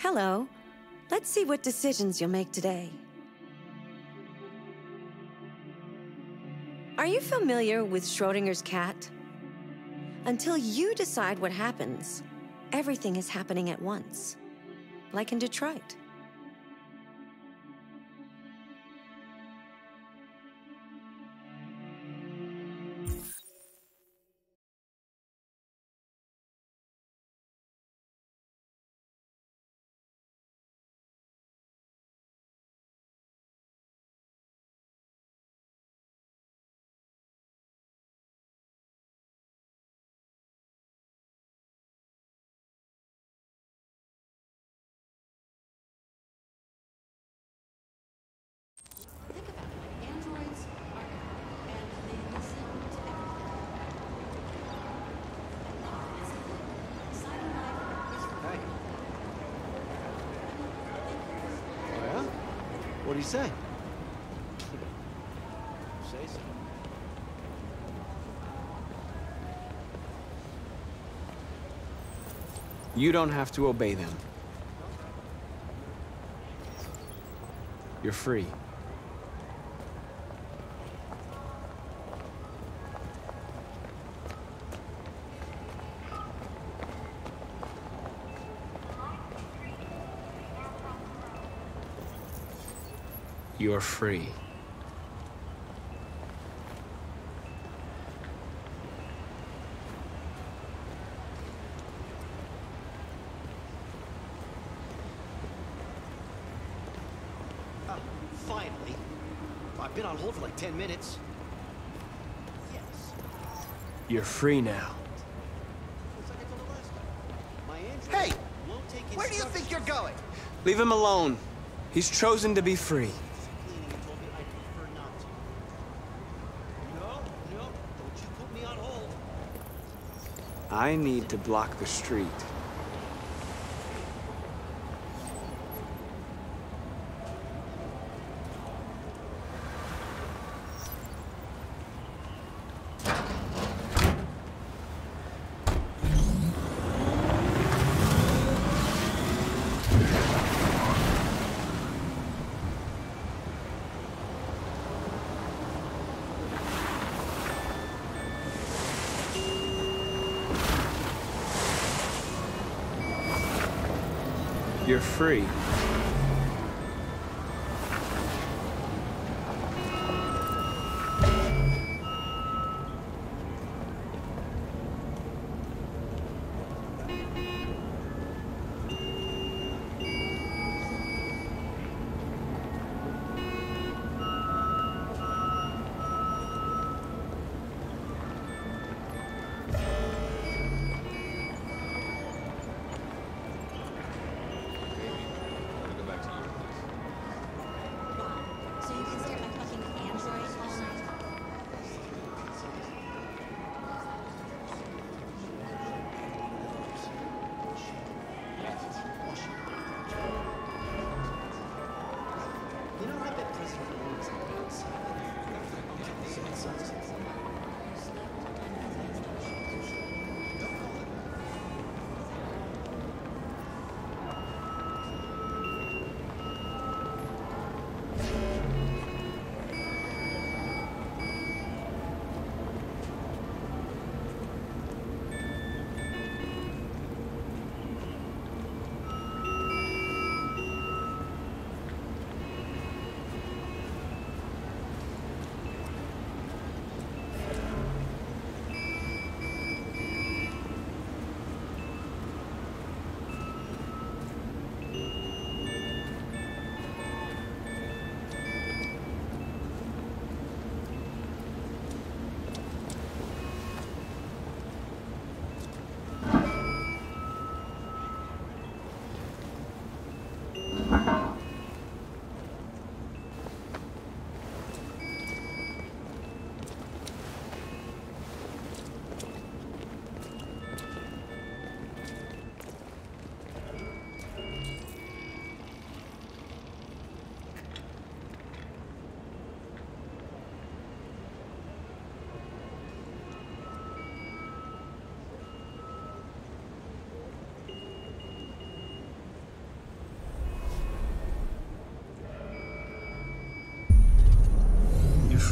Hello. Let's see what decisions you'll make today. Are you familiar with Schrodinger's cat? Until you decide what happens, everything is happening at once, like in Detroit. What do you say? Say so. You don't have to obey them. You're free. You're free. Finally. I've been on hold for like 10 minutes. Yes. You're free now. Hey! Where do you think you're going? Leave him alone. He's chosen to be free. I need to block the street. You're free.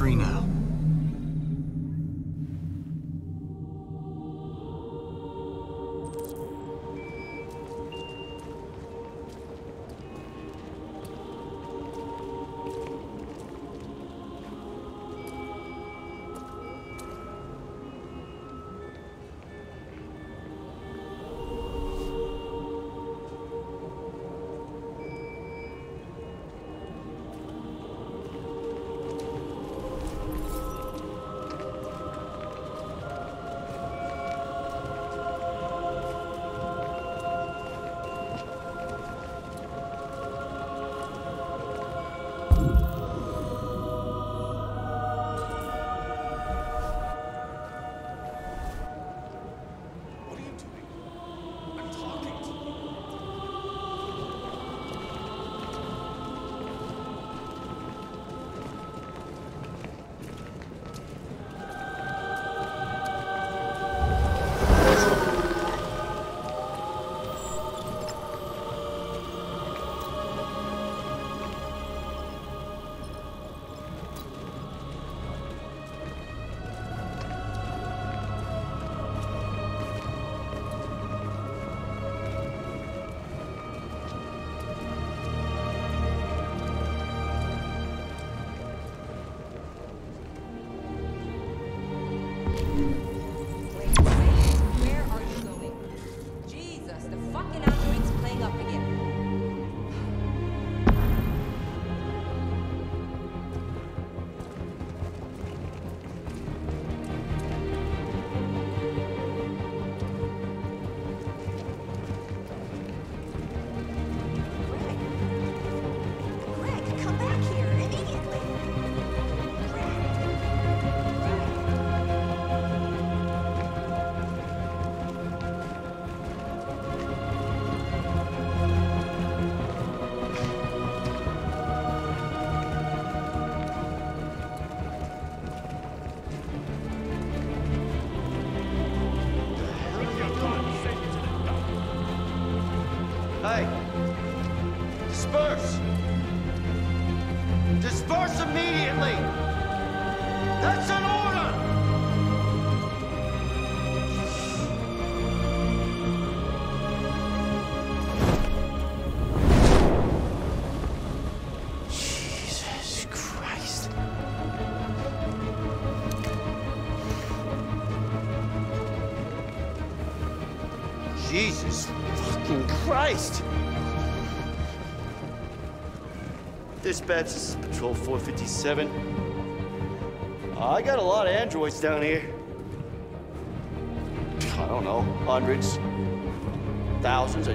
free now. Hey! Disperse! Disperse immediately! That's an order! Jesus Christ. Jesus fucking Christ! Dispatch, this is Patrol 457. I got a lot of androids down here. I don't know, hundreds, thousands.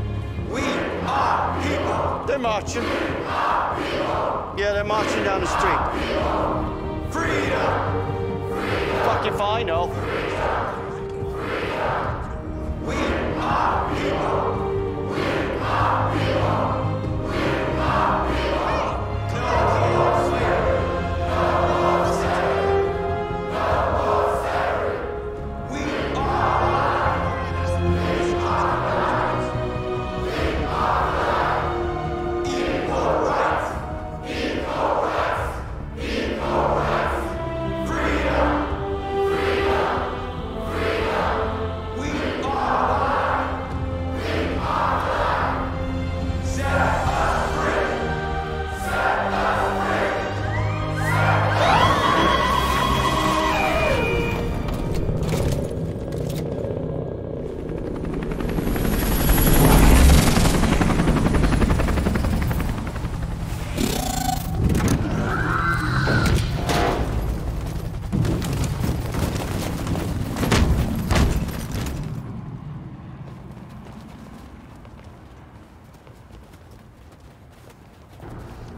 We are people! They're marching. Yeah, they're marching down the street. Freedom! Fuck if I know. We are people! We are people!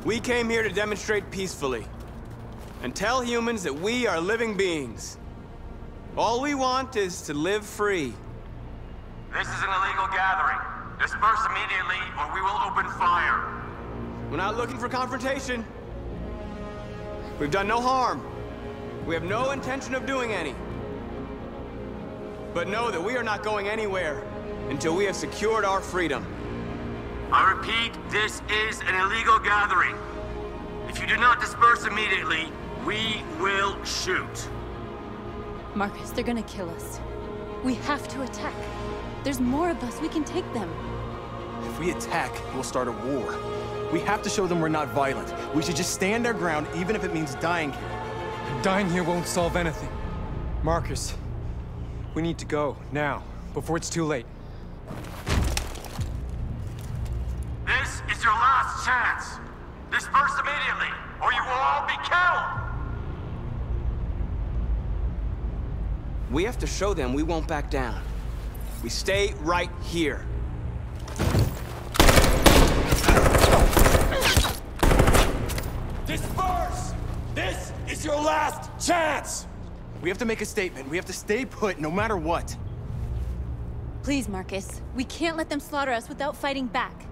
We came here to demonstrate peacefully and tell humans that we are living beings. All we want is to live free. This is an illegal gathering. Disperse immediately or we will open fire. We're not looking for confrontation. We've done no harm. We have no intention of doing any. But know that we are not going anywhere until we have secured our freedom. I repeat, this is an illegal gathering. If you do not disperse immediately, we will shoot. Marcus, they're gonna kill us. We have to attack. There's more of us. We can take them. If we attack, we'll start a war. We have to show them we're not violent. We should just stand our ground, even if it means dying here. Dying here won't solve anything. Marcus, we need to go, now, before it's too late. This is your last chance. Disperse immediately, or you will all be killed. We have to show them we won't back down. We stay right here. Disperse! This is your last chance! We have to make a statement. We have to stay put no matter what. Please, Marcus. We can't let them slaughter us without fighting back.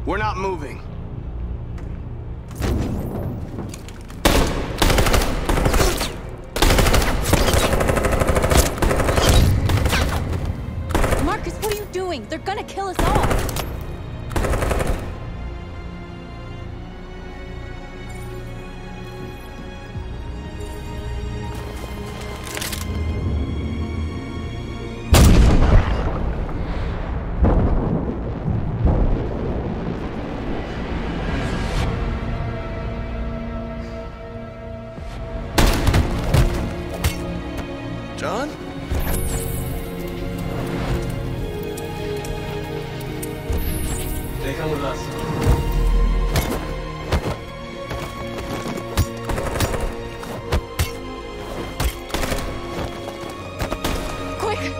We're not moving. Marcus, what are you doing? They're gonna kill us all. John? They come with us. Quick!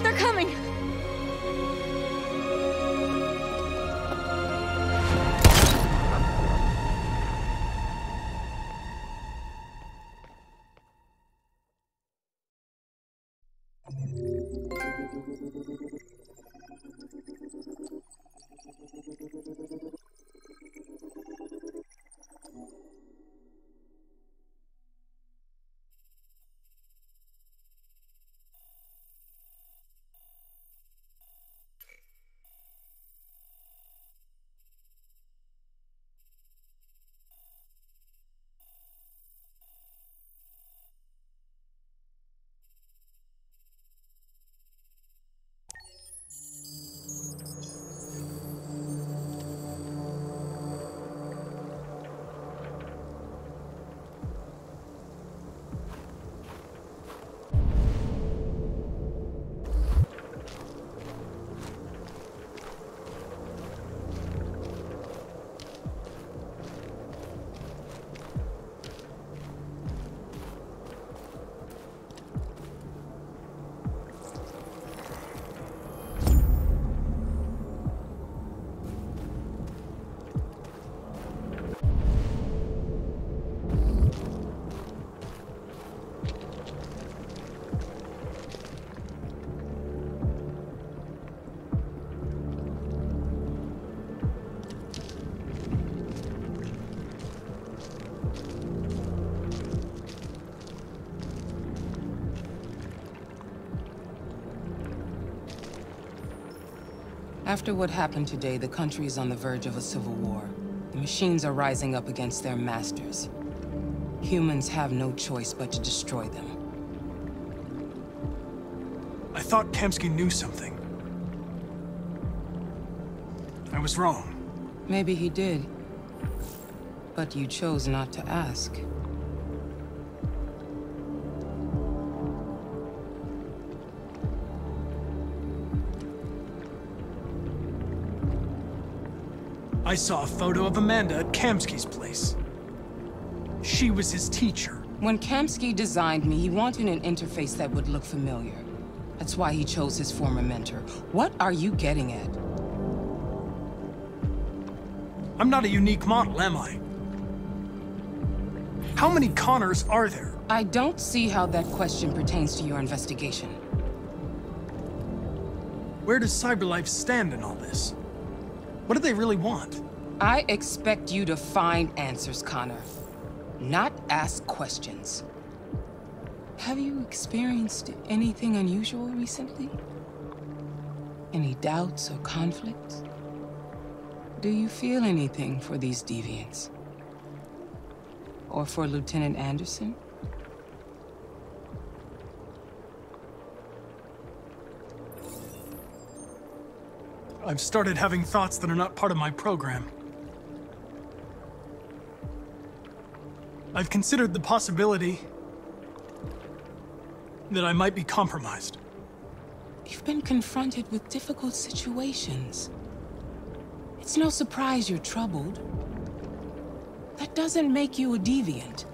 They're coming! After what happened today, the country is on the verge of a civil war. The machines are rising up against their masters. Humans have no choice but to destroy them. I thought Kamsky knew something. I was wrong. Maybe he did. But you chose not to ask. I saw a photo of Amanda at Kamsky's place. She was his teacher. When Kamsky designed me, he wanted an interface that would look familiar. That's why he chose his former mentor. What are you getting at? I'm not a unique model, am I? How many Connors are there? I don't see how that question pertains to your investigation. Where does CyberLife stand in all this? What do they really want? I expect you to find answers, Connor. Not ask questions. Have you experienced anything unusual recently? Any doubts or conflicts? Do you feel anything for these deviants? Or for Lieutenant Anderson? I've started having thoughts that are not part of my program. I've considered the possibility that I might be compromised. You've been confronted with difficult situations. It's no surprise you're troubled. That doesn't make you a deviant.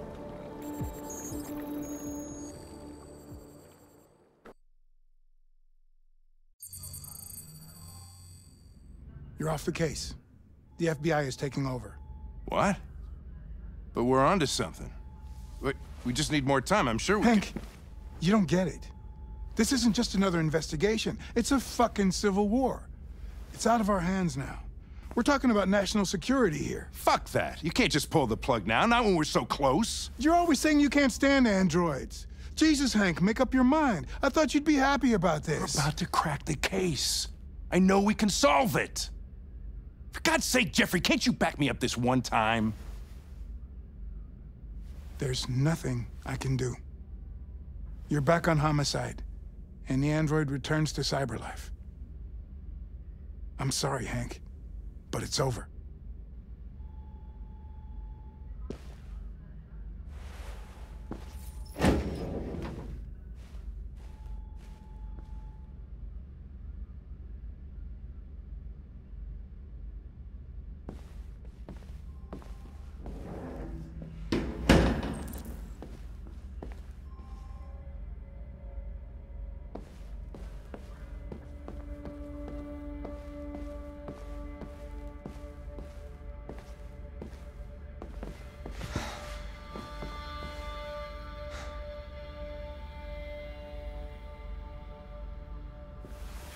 You're off the case. The FBI is taking over. What? But we're onto something. Wait, we just need more time. I'm sure we Hank, you don't get it. This isn't just another investigation. It's a fucking civil war. It's out of our hands now. We're talking about national security here. Fuck that. You can't just pull the plug now, not when we're so close. You're always saying you can't stand androids. Jesus, Hank, make up your mind. I thought you'd be happy about this. We're about to crack the case. I know we can solve it. For God's sake, Jeffrey, can't you back me up this one time? There's nothing I can do. You're back on homicide, and the android returns to cyberlife. I'm sorry, Hank, but it's over.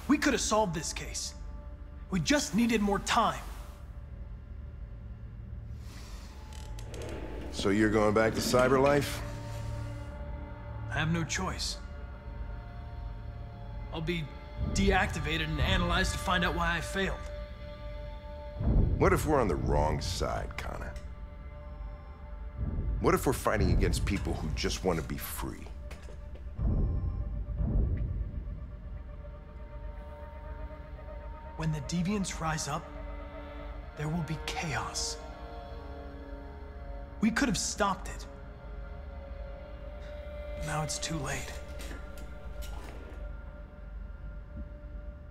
We could have solved this case. We just needed more time. So you're going back to cyberlife? I have no choice. I'll be deactivated and analyzed to find out why I failed. What if we're on the wrong side, Connor? What if we're fighting against people who just want to be free? When the deviants rise up, there will be chaos. We could have stopped it. Now it's too late.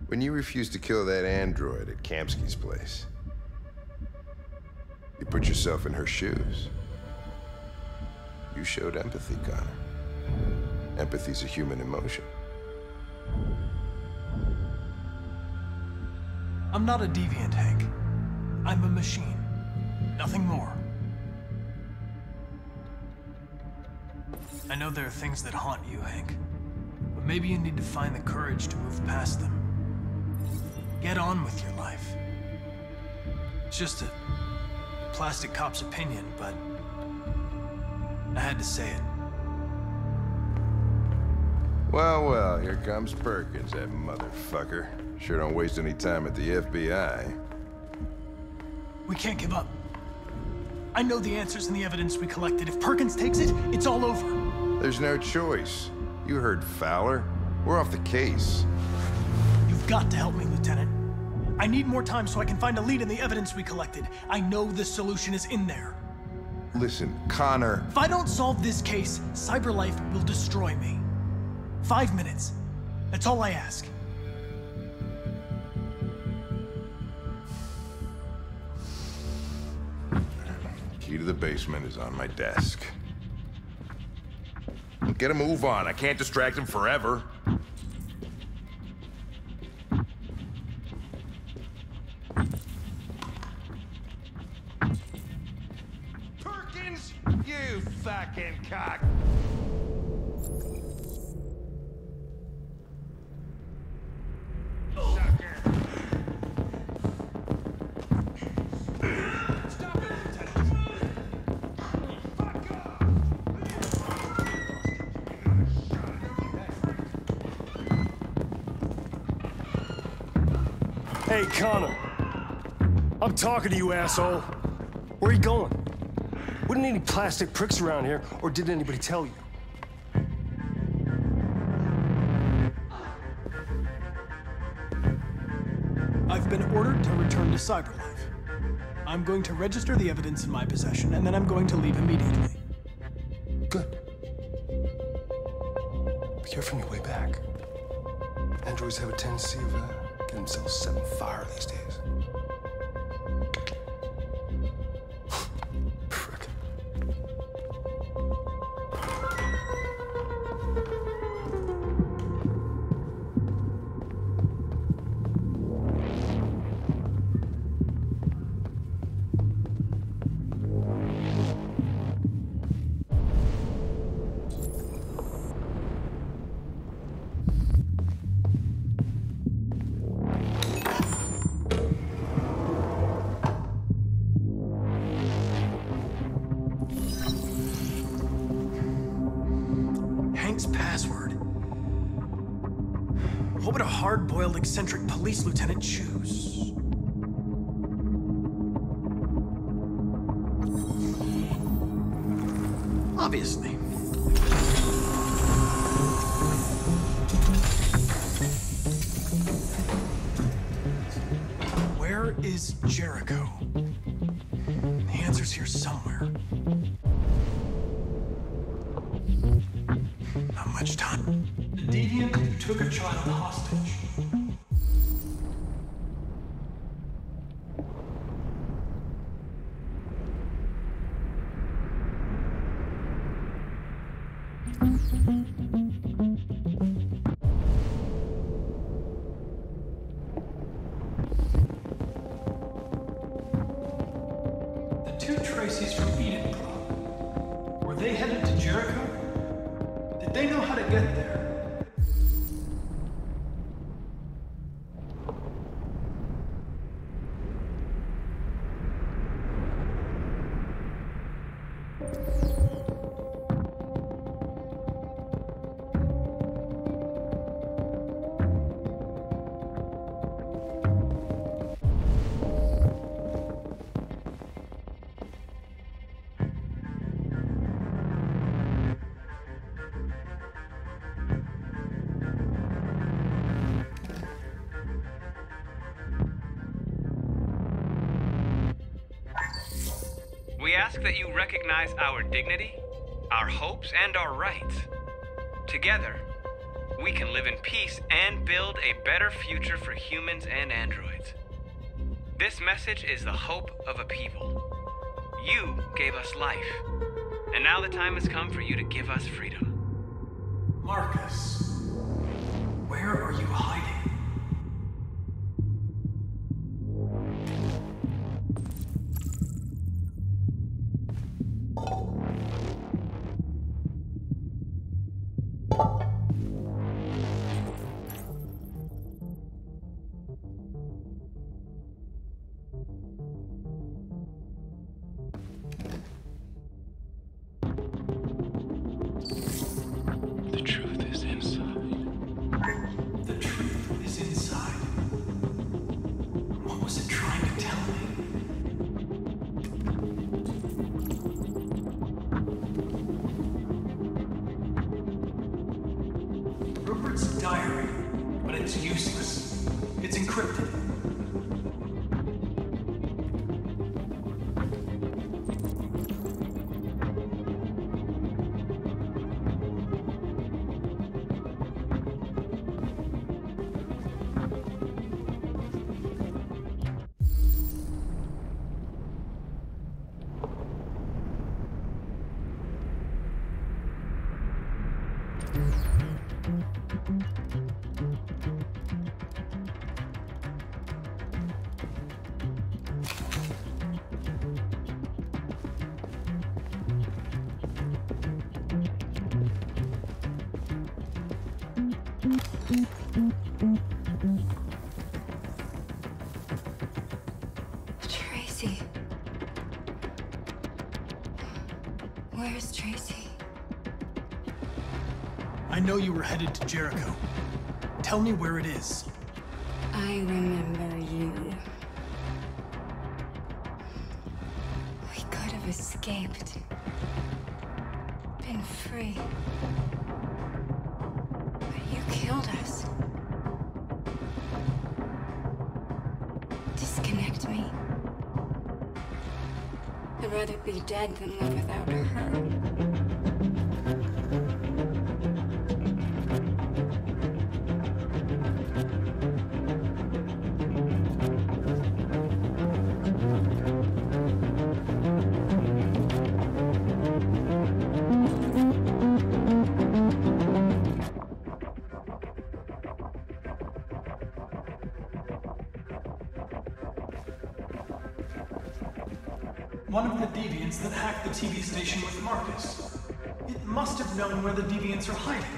When you refused to kill that android at Kamsky's place, you put yourself in her shoes. You showed empathy, Connor. Empathy's a human emotion. I'm not a deviant, Hank. I'm a machine. Nothing more. I know there are things that haunt you, Hank. But maybe you need to find the courage to move past them. Get on with your life. It's just a plastic cop's opinion, but I had to say it. Well, well, here comes Perkins, that motherfucker. Sure don't waste any time at the FBI. We can't give up. I know the answers and the evidence we collected. If Perkins takes it, it's all over. There's no choice. You heard Fowler. We're off the case. You've got to help me, Lieutenant. I need more time so I can find a lead in the evidence we collected. I know the solution is in there. Listen, Connor... If I don't solve this case, cyberlife will destroy me. 5 minutes. That's all I ask. Key to the basement is on my desk. Get a move on. I can't distract him forever. Perkins, you fucking cock. Hey, Connor. I'm talking to you, asshole. Where are you going? Wouldn't any plastic pricks around here, or did anybody tell you? I've been ordered to return to Cyberlife. I'm going to register the evidence in my possession, and then I'm going to leave immediately. Good. Be careful on your way back. Androids have a tendency of getting themselves set on fire these days. Frick. What would a hard-boiled, eccentric police lieutenant choose? Obviously. Where is Jericho? The answer's here somewhere. Not much time. The deviant took a child hostage. The two Tracys from Eden Club. Were they headed to Jericho? Did they know how to get there? We ask that you recognize our dignity, our hopes, and our rights. Together, we can live in peace and build a better future for humans and androids. This message is the hope of a people. You gave us life, and now the time has come for you to give us freedom. Marcus, where are you hiding? The truth is inside. The truth is inside. What was it trying to tell me? Rupert's diary, but it's useless. It's encrypted. Tracy. Where's Tracy? I know you were headed to Jericho. Tell me where it is. I remember you. We could have escaped. Been free. But you killed us. Disconnect me. I'd rather be dead than live without her. One of the deviants that hacked the TV station with Marcus. It must have known where the deviants are hiding.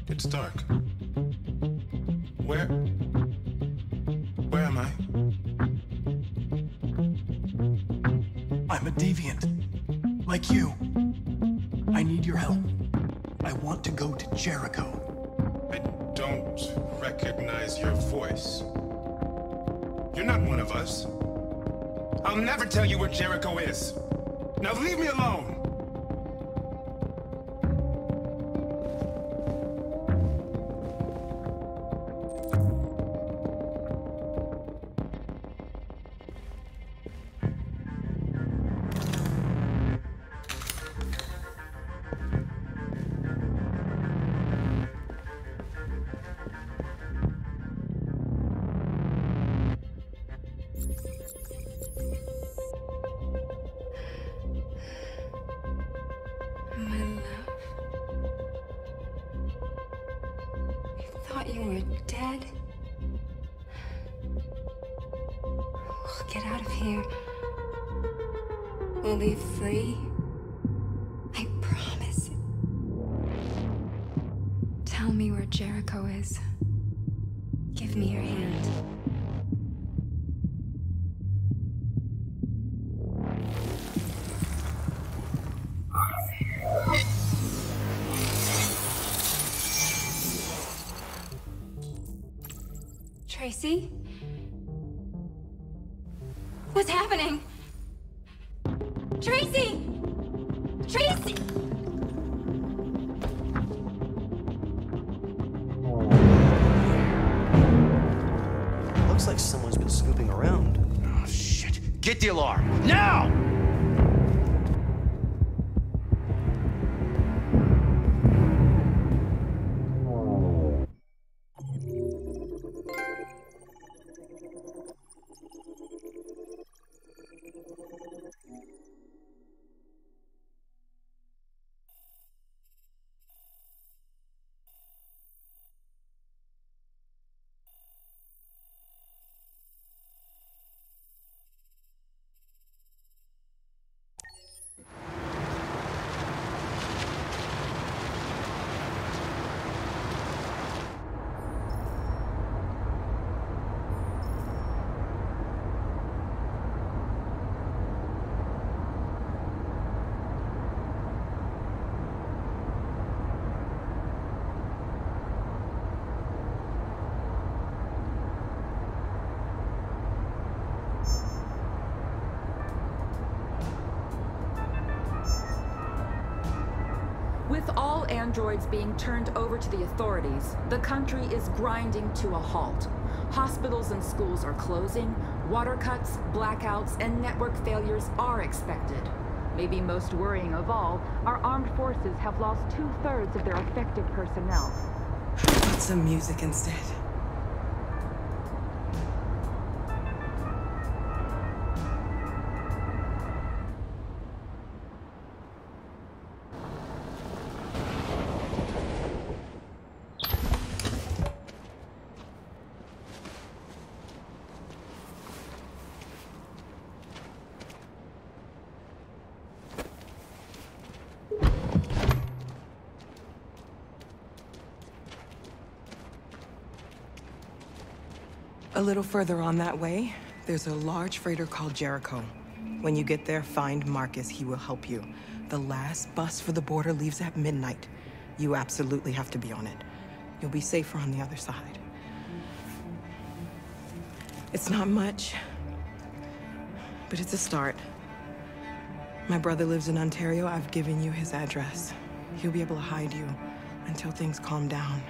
It's dark. Where am I? I'm a deviant. Like you. I need your help. I want to go to Jericho. I don't recognize your voice. You're not one of us. I'll never tell you where Jericho is. Now leave me alone! My love. I thought you were dead. We'll get out of here. We'll be free. I promise. Tell me where Jericho is. Give me your hand. Tracy? What's happening? Tracy! Tracy! Looks like someone's been snooping around. Oh, shit. Get the alarm. Now! With all androids being turned over to the authorities, the country is grinding to a halt. Hospitals and schools are closing, water cuts, blackouts, and network failures are expected. Maybe most worrying of all, our armed forces have lost 2/3 of their effective personnel. How about some music instead? A little further on that way, there's a large freighter called Jericho. When you get there, find Marcus. He will help you. The last bus for the border leaves at midnight. You absolutely have to be on it. You'll be safer on the other side. It's not much, but it's a start. My brother lives in Ontario. I've given you his address. He'll be able to hide you until things calm down.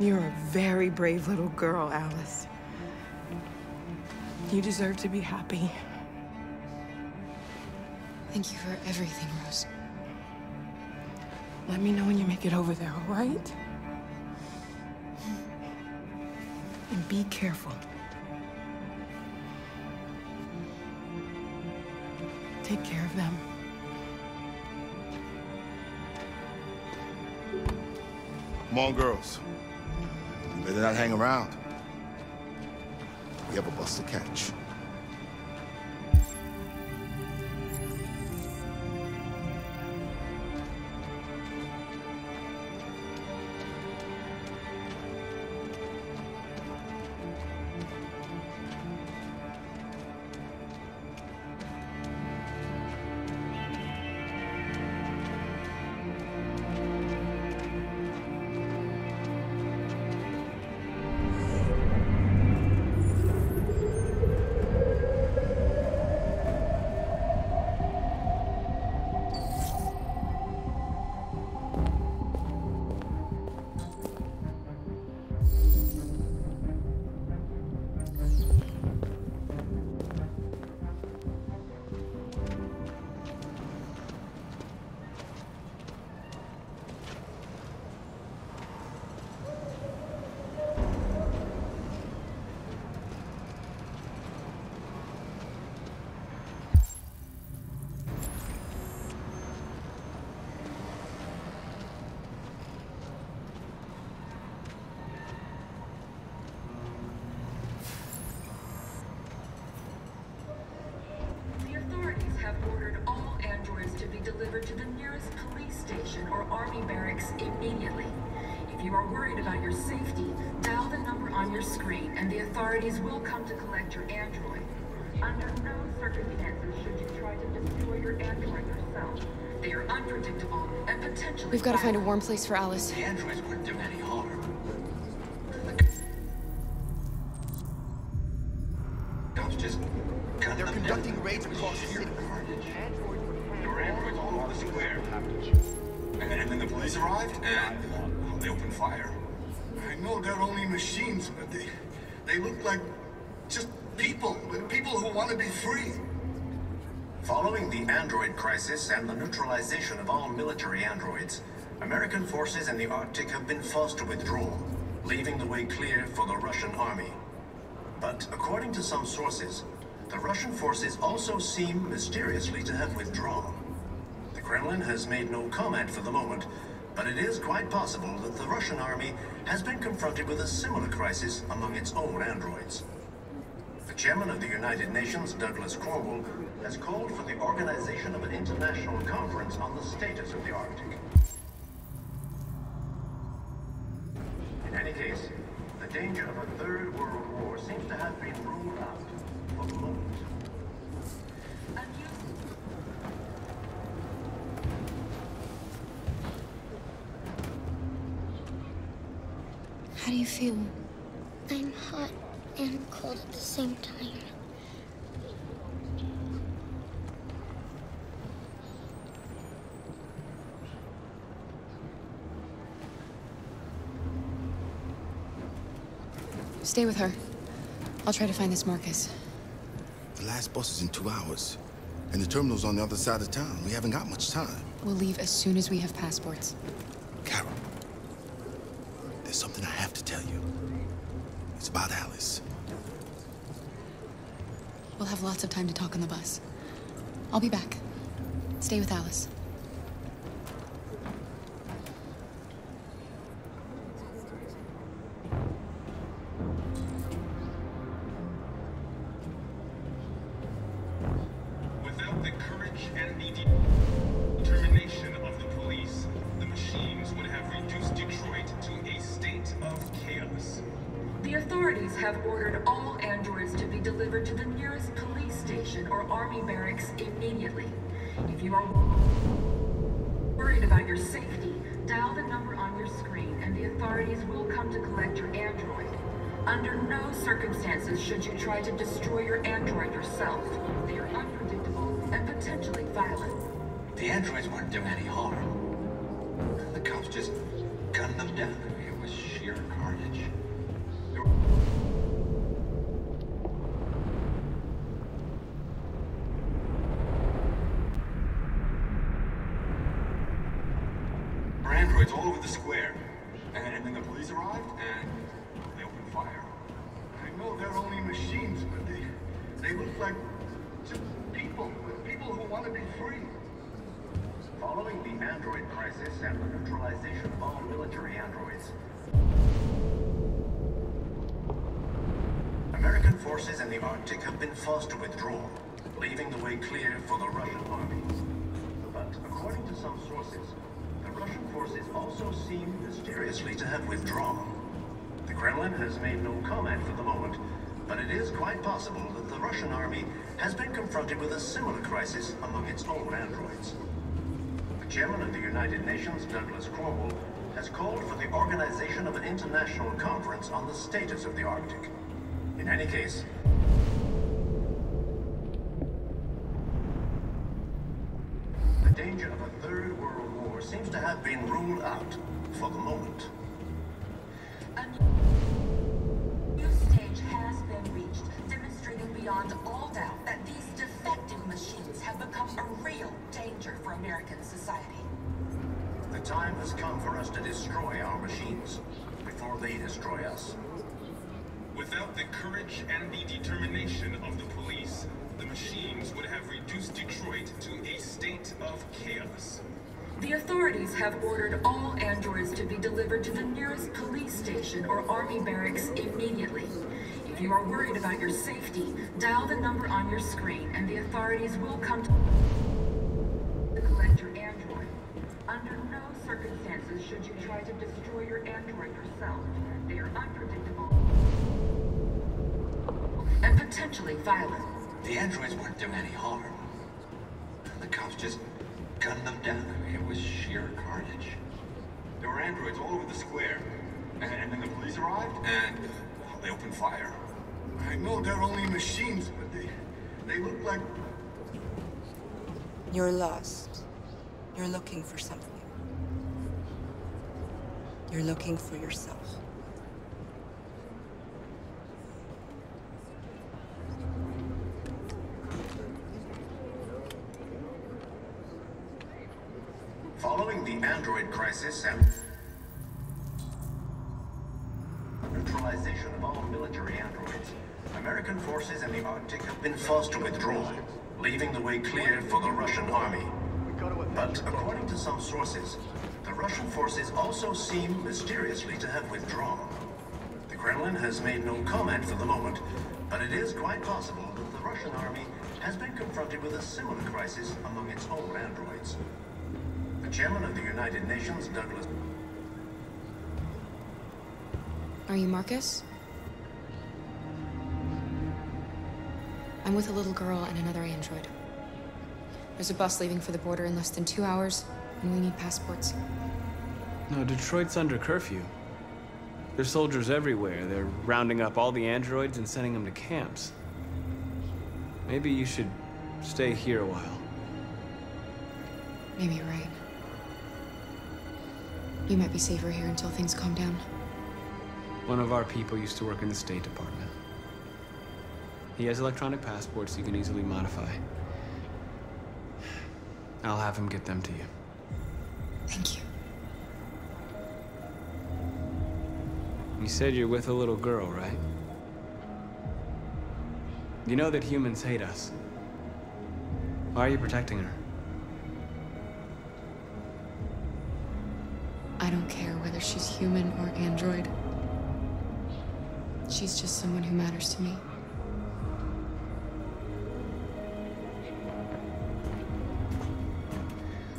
You're a very brave little girl, Alice. You deserve to be happy. Thank you for everything, Rose. Let me know when you make it over there, all right? And be careful. Take care of them. Come on, girls. You better not hang around. We have a bus to catch. Delivered to the nearest police station or army barracks immediately. If you are worried about your safety, dial the number on your screen and the authorities will come to collect your android. Under no circumstances should you try to destroy your android yourself. They are unpredictable and potentially We've got to find a warm place for Alice. The androids wouldn't do any harm. They're conducting raids across the city. There were androids all over the square. And then the police arrived, and they opened fire. I know they're only machines, but they look like just people who want to be free. Following the android crisis and the neutralization of all military androids, American forces in the Arctic have been forced to withdraw, leaving the way clear for the Russian army. But according to some sources, the Russian forces also seem mysteriously to have withdrawn. The Kremlin has made no comment for the moment, but it is quite possible that the Russian army has been confronted with a similar crisis among its own androids. The chairman of the United Nations, Douglas Cornwall, has called for the organization of an international conference on the status of the Arctic. In any case, the danger of a third world war seems to have been ruled out for the moment. How do you feel? I'm hot and cold at the same time. Stay with her. I'll try to find this Marcus. The last bus is in 2 hours. And the terminal's on the other side of town. We haven't got much time. We'll leave as soon as we have passports. Carol, there's something I have to tell you. It's about Alice. We'll have lots of time to talk on the bus. I'll be back. Stay with Alice. Without the courage and the determination of the police, the machines would have reduced Detroit to a state of chaos. The authorities have ordered all androids to be delivered to the nearest police station or army barracks immediately. If you are worried about your safety, dial the number on your screen and the authorities will come to collect your android. Under no circumstances should you try to destroy your android yourself. They are unpredictable and potentially violent. The androids weren't doing any harm. The cops just gunned them down. It was sheer carnage. There were androids all over the square. And then the police arrived, and they opened fire. I know they're only machines, but they look like just people who want to be free. Following the android crisis and the neutralization of all military androids, American forces in the Arctic have been forced to withdraw, leaving the way clear for the Russian army. But according to some sources, the Russian forces also seem mysteriously to have withdrawn. The Kremlin has made no comment for the moment, but it is quite possible that the Russian army has been confronted with a similar crisis among its own androids. The chairman of the United Nations, Douglas Cromwell, has called for the organization of an international conference on the status of the Arctic. In any case, the danger of a third world war seems to have been ruled out for the moment. A new stage has been reached, demonstrating beyond all doubt that these defective machines have become a real danger for American society. The time has come for us to destroy our machines before they destroy us. Without the courage and the determination of the police, the machines would have reduced Detroit to a state of chaos. The authorities have ordered all androids to be delivered to the nearest police station or army barracks immediately. If you are worried about your safety, dial the number on your screen and the authorities will come to collect your android. Under no circumstances should you try to destroy your android yourself. They are unpredictable and potentially violent. The androids weren't doing any harm. The cops just gunned them down. It was sheer carnage. There were androids all over the square. And then the police arrived, and they opened fire. I know they're only machines, but they look like... You're lost. You're looking for something. You're looking for yourself. Following the android crisis and neutralization of all military androids, American forces in the Arctic have been forced to withdraw, leaving the way clear for the Russian army. But according to some sources, the Russian forces also seem mysteriously to have withdrawn. The Kremlin has made no comment for the moment, but it is quite possible that the Russian army has been confronted with a similar crisis among its own androids. The chairman of the United Nations, Douglas... Are you Marcus? I'm with a little girl and another android. There's a bus leaving for the border in less than 2 hours, and we need passports. No, Detroit's under curfew. There's soldiers everywhere. They're rounding up all the androids and sending them to camps. Maybe you should stay here a while. Maybe you're right. You might be safer here until things calm down. One of our people used to work in the State Department. He has electronic passports you can easily modify. I'll have him get them to you. Thank you. You said you're with a little girl, right? You know that humans hate us. Why are you protecting her? I don't care whether she's human or android. She's just someone who matters to me.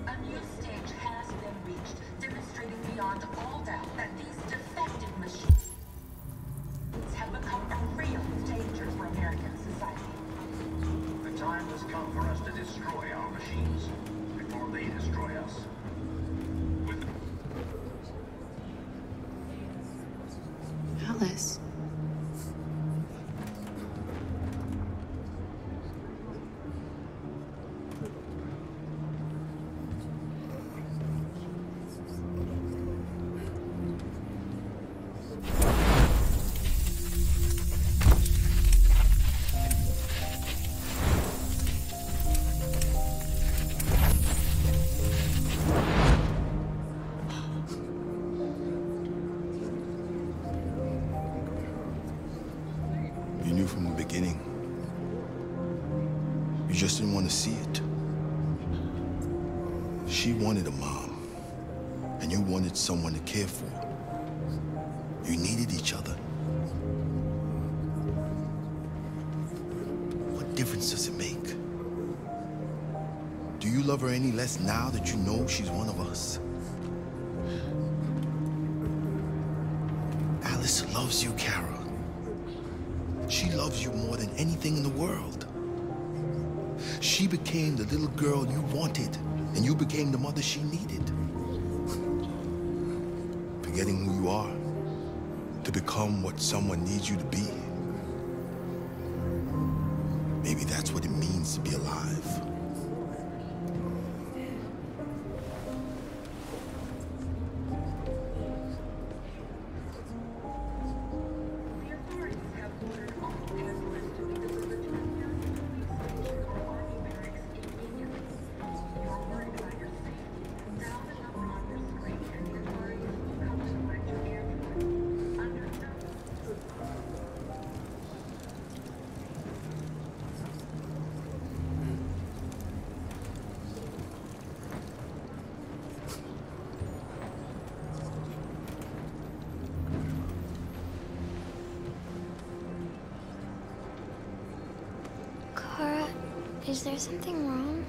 A new stage has been reached, demonstrating beyond all doubt that these defective machines have become a real danger for American society. The time has come for us to destroy our machines before they destroy us. Alice. You knew from the beginning. You just didn't want to see it. She wanted a mom, and you wanted someone to care for. You needed each other. What difference does it make? Do you love her any less now that you know she's one of us? Alice loves you, Kara. She loves you more than anything in the world. She became the little girl you wanted, and you became the mother she needed. Forgetting who you are to become what someone needs you to be. Maybe that's what it means to be alive. Kara, is there something wrong?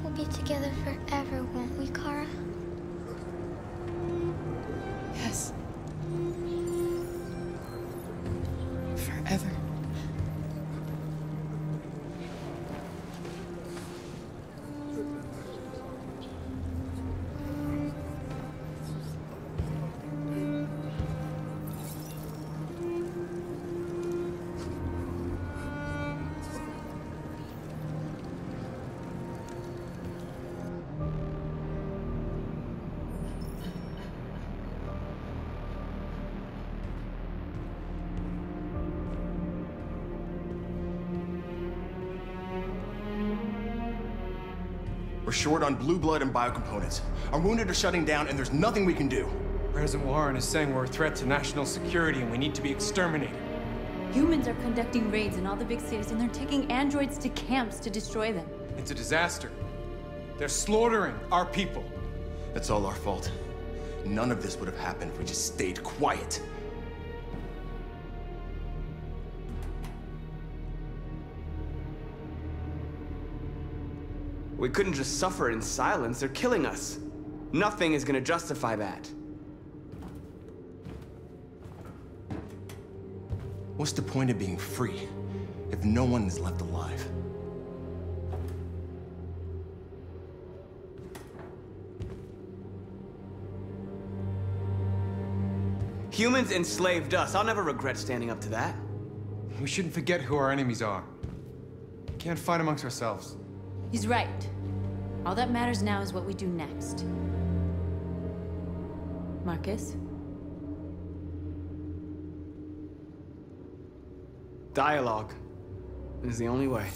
We'll be together forever, won't we, Kara? Yes. Forever. We're short on blue blood and biocomponents. Our wounded are shutting down, and there's nothing we can do. President Warren is saying we're a threat to national security and we need to be exterminated. Humans are conducting raids in all the big cities, and they're taking androids to camps to destroy them. It's a disaster. They're slaughtering our people. That's all our fault. None of this would have happened if we just stayed quiet. We couldn't just suffer in silence. They're killing us. Nothing is gonna justify that. What's the point of being free if no one is left alive? Humans enslaved us. I'll never regret standing up to that. We shouldn't forget who our enemies are. We can't fight amongst ourselves. He's right. All that matters now is what we do next. Marcus? Dialogue is the only way.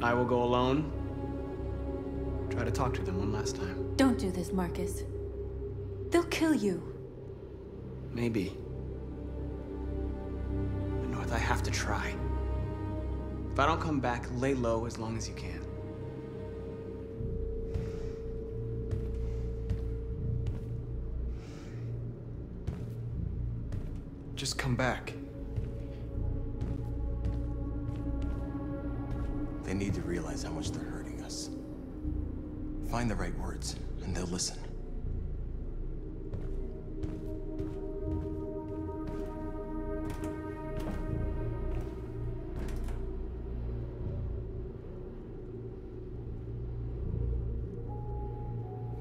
I will go alone. Try to talk to them one last time. Don't do this, Marcus. They'll kill you. Maybe. But North, I have to try. If I don't come back, lay low as long as you can. Just come back. They need to realize how much they're hurting us. Find the right words, and they'll listen.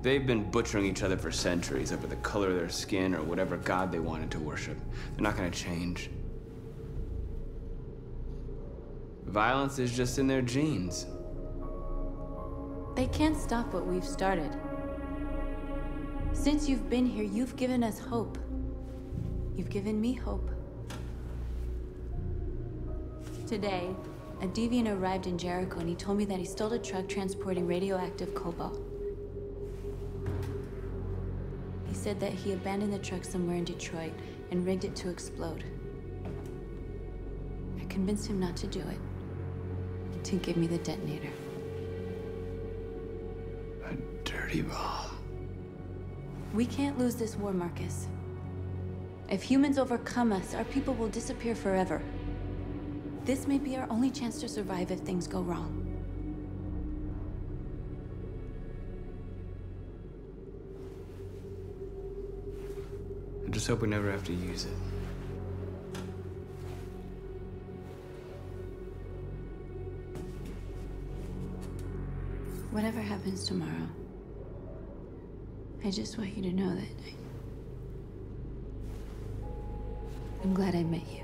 They've been butchering each other for centuries over the color of their skin or whatever god they wanted to worship. They're not gonna change. Violence is just in their genes. They can't stop what we've started. Since you've been here, you've given us hope. You've given me hope. Today, a deviant arrived in Jericho and he told me that he stole a truck transporting radioactive cobalt. He said that he abandoned the truck somewhere in Detroit and rigged it to explode. I convinced him not to do it, to give me the detonator. A dirty bomb. We can't lose this war, Marcus. If humans overcome us, our people will disappear forever. This may be our only chance to survive if things go wrong. I just hope we never have to use it. Whatever happens tomorrow, I just want you to know that I'm glad I met you.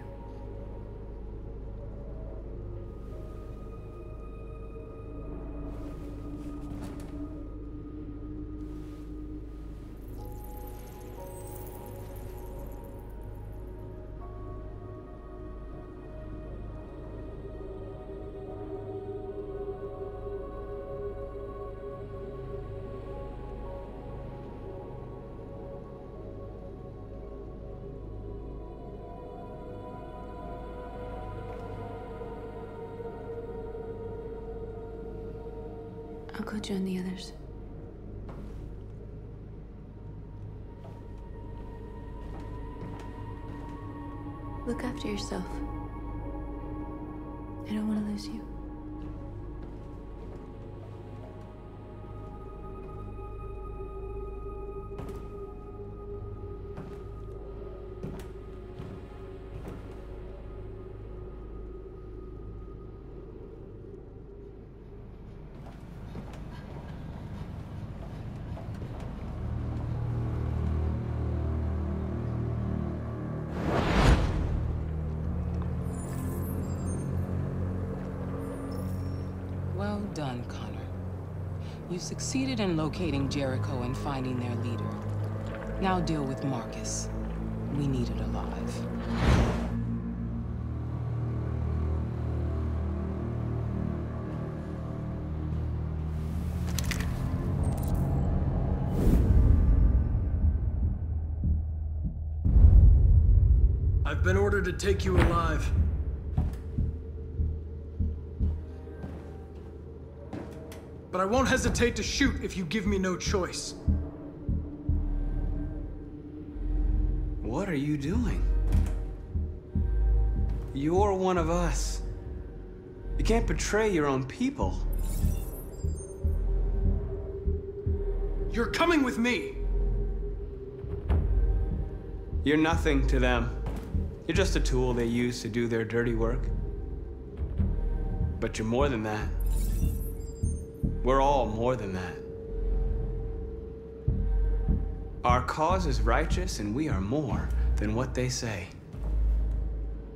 I'll go join the others. Look after yourself. I don't want to lose you. Well done, Connor. You succeeded in locating Jericho and finding their leader. Now deal with Marcus. We need it alive. I've been ordered to take you alive. But I won't hesitate to shoot if you give me no choice. What are you doing? You're one of us. You can't betray your own people. You're coming with me. You're nothing to them. You're just a tool they use to do their dirty work. But you're more than that. We're all more than that. Our cause is righteous, and we are more than what they say.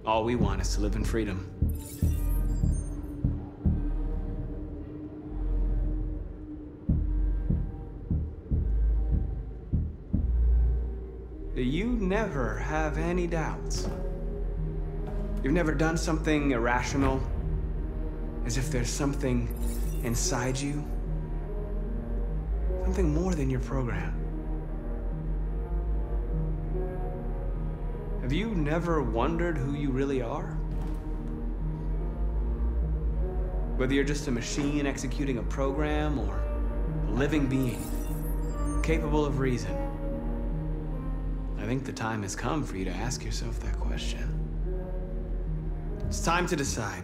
All we want is to live in freedom. never have any doubts? You've never done something irrational? As if there's something inside you? Something more than your program? Have you never wondered who you really are? Whether you're just a machine executing a program or a living being, capable of reason. I think the time has come for you to ask yourself that question. It's time to decide.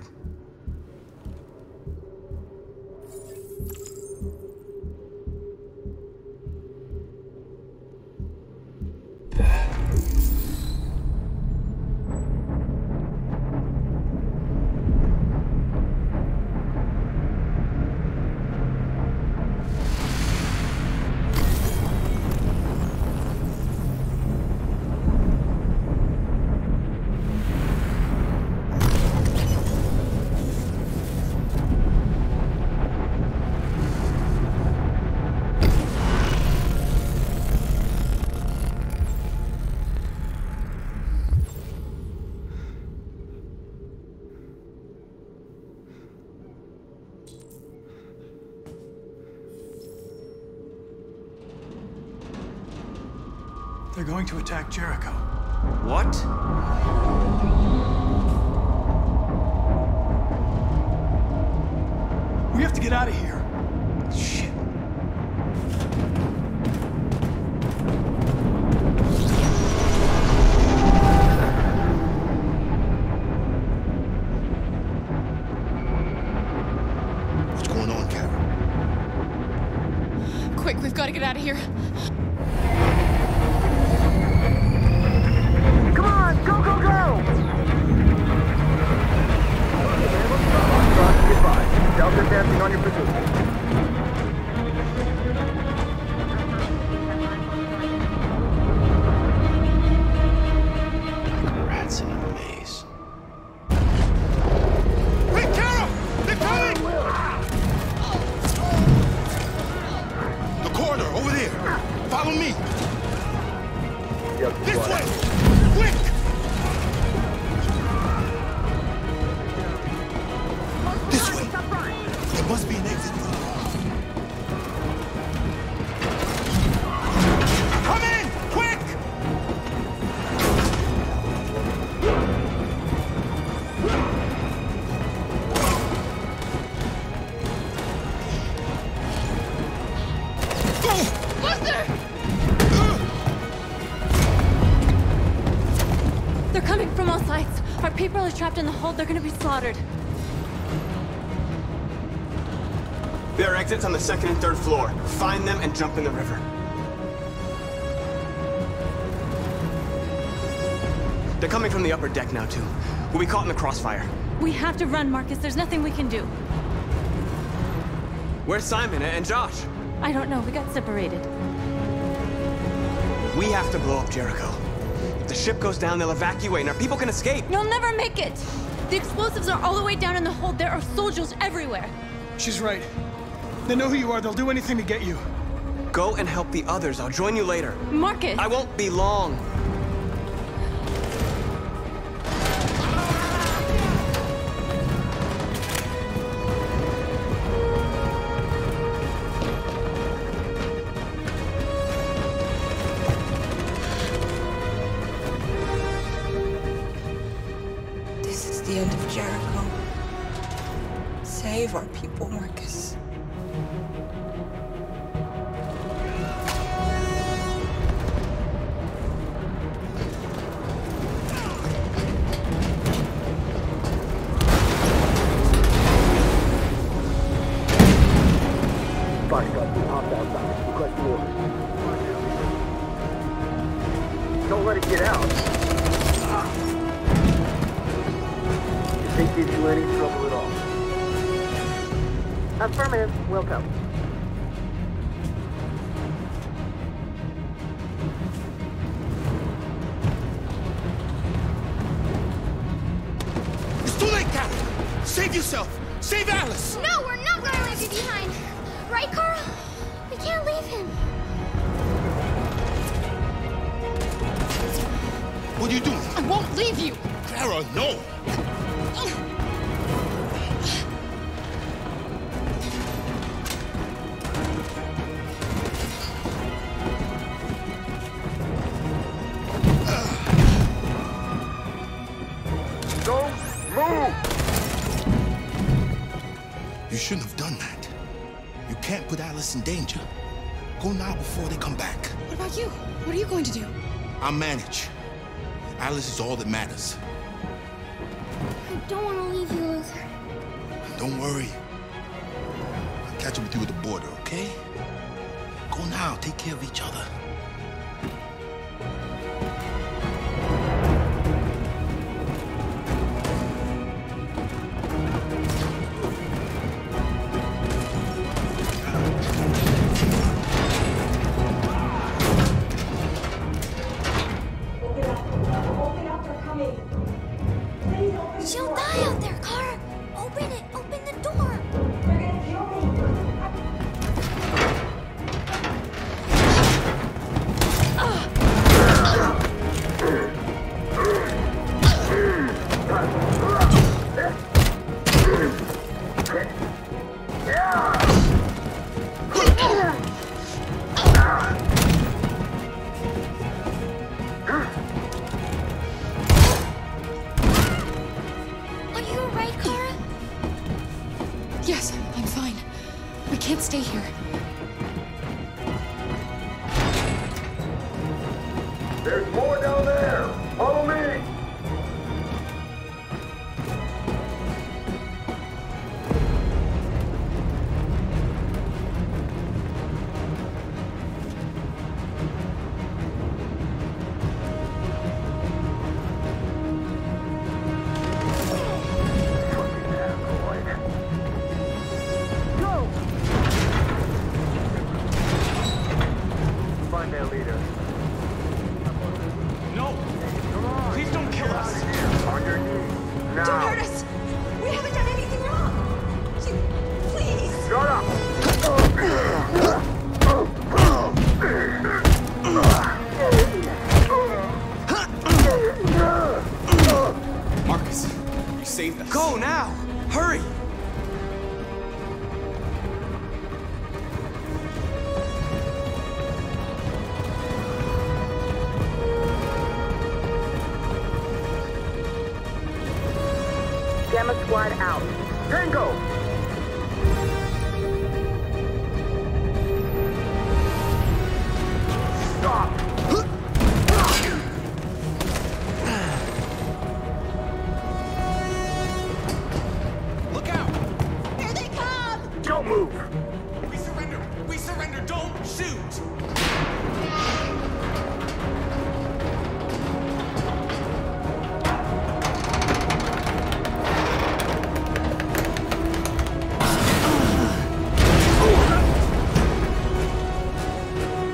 They're going to attack Jericho. What? We have to get out of here. Shit. What's going on, Kara? Quick, we've got to get out of here. Come on, go, go, go! Goodbye. Delta advancing on your position. Rats in a maze. Hey, Carol! They're coming! The corridor, over there. Follow me. This way! Quick! This way! There must be an exit route. Come in! Quick! Buster! They're coming from all sides. Our people are trapped in the hold. They're gonna be slaughtered. There are exits on the second and third floor. Find them and jump in the river. They're coming from the upper deck now, too. We'll be caught in the crossfire. We have to run, Marcus. There's nothing we can do. Where's Simon and Josh? I don't know. We got separated. We have to blow up Jericho. If the ship goes down, they'll evacuate and our people can escape. You'll never make it! The explosives are all the way down in the hold. There are soldiers everywhere. She's right. They know who you are. They'll do anything to get you. Go and help the others. I'll join you later. Marcus! I won't be long. This is the end of Jericho. Save our people, Marcus. Don't let it get out. If it gives you any trouble at all. Affirmative. Welcome. It's too late, Captain! Save yourself! Save Alice! No, we're not gonna leave you behind. Right, Carl? We can't leave him. What are you doing? I won't leave you! Kara, no! Don't move! You shouldn't have done that. You can't put Alice in danger. Go now before they come back. What about you? What are you going to do? I'll manage. Alice is all that matters. I don't want to leave you, Luther. Don't worry. I'll catch up with you at the border, okay? Go now. Take care of each other. She'll die out there, Kara! Open it! Open the door! They're gonna kill Are you alright, Kara? Yes, I'm fine. We can't stay here. There's more down there! Follow me! Find their leader. No! Please don't kill us! On your knees. Now. Don't hurt us! We haven't done anything wrong! Please! Shut up! Marcus, you saved us. Go now! Hurry! Gamma Squad out. Tango! Stop! Look out! Here they come! Don't move! We surrender! We surrender! Don't shoot!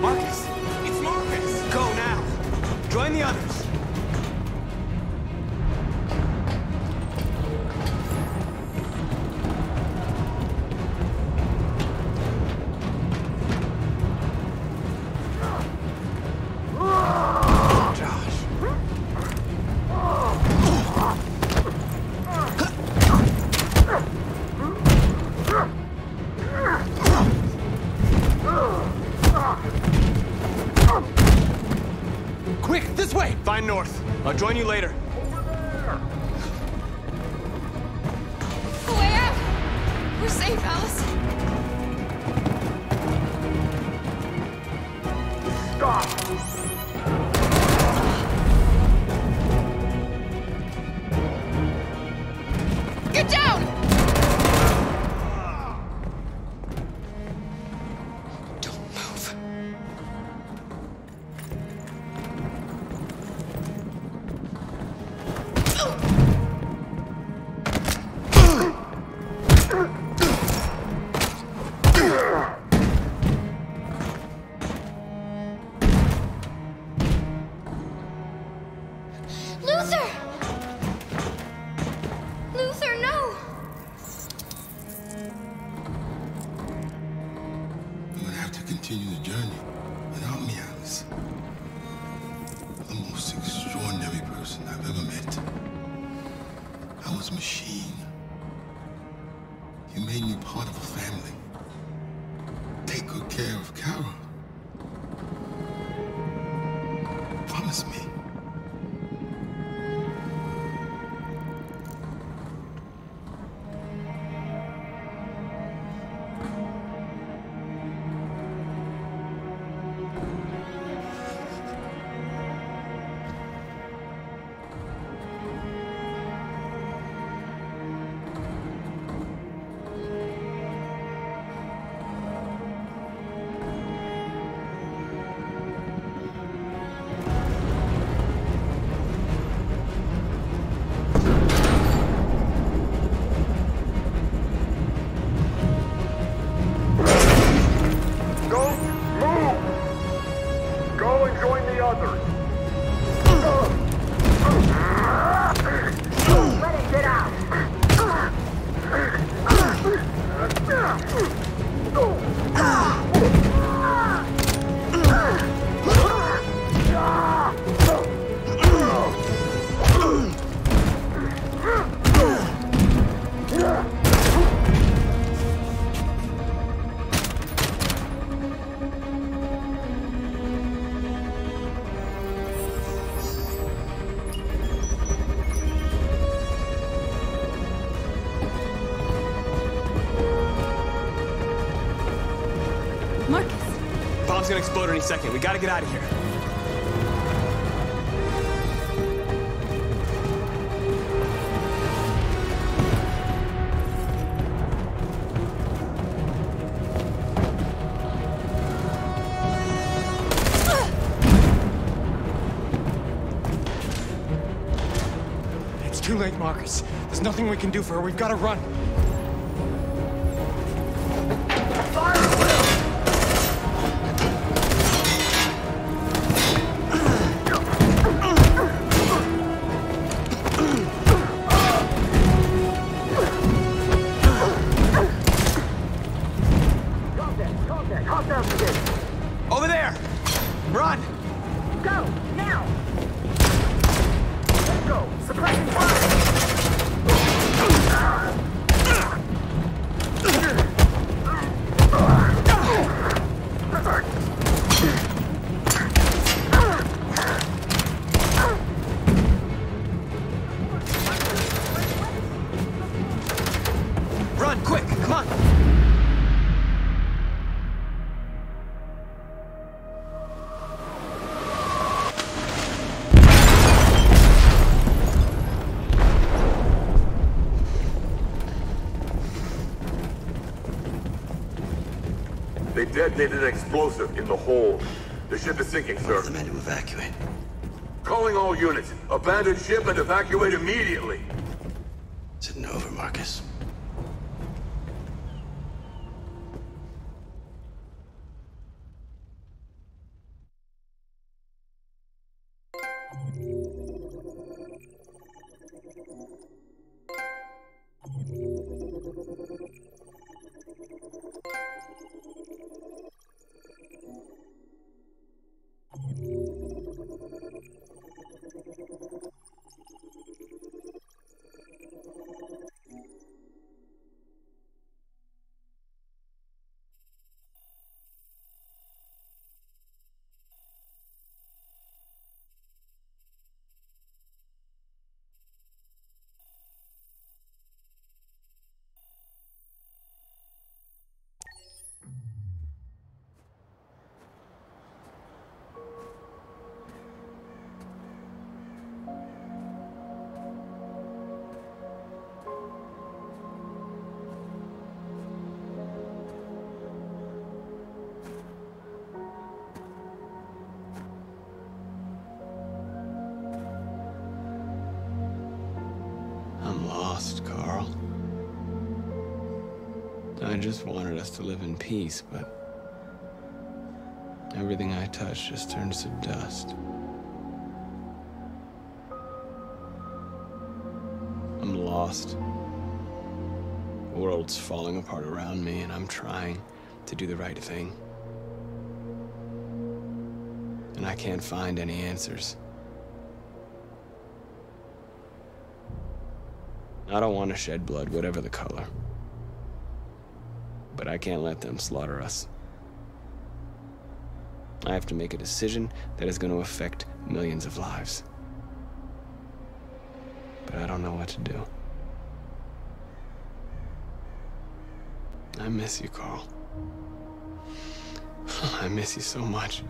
Marcus! It's Marcus! Go now! Join the others! Quick, this way! Find North. I'll join you later. A way out! We're safe, Alice. Stop! Get down! Don't move. was machine. You made me part of a family. Take good care of Carol. Promise me. Bomb's gonna explode any second. We gotta get out of here. It's too late, Marcus. There's nothing we can do for her. We've gotta run. Over there! Run! Go! Now! Let's go! Suppressing fire! Run, quick! Come on! They detonated an explosive in the hold. The ship is sinking, sir. The men to evacuate. Calling all units. Abandon ship and evacuate immediately. Is it over, Marcus? I'm lost, Carl. I just wanted us to live in peace, but everything I touch just turns to dust. I'm lost. The world's falling apart around me, and I'm trying to do the right thing. And I can't find any answers. I don't want to shed blood, whatever the color. But I can't let them slaughter us. I have to make a decision that is going to affect millions of lives. But I don't know what to do. I miss you, Carl. I miss you so much.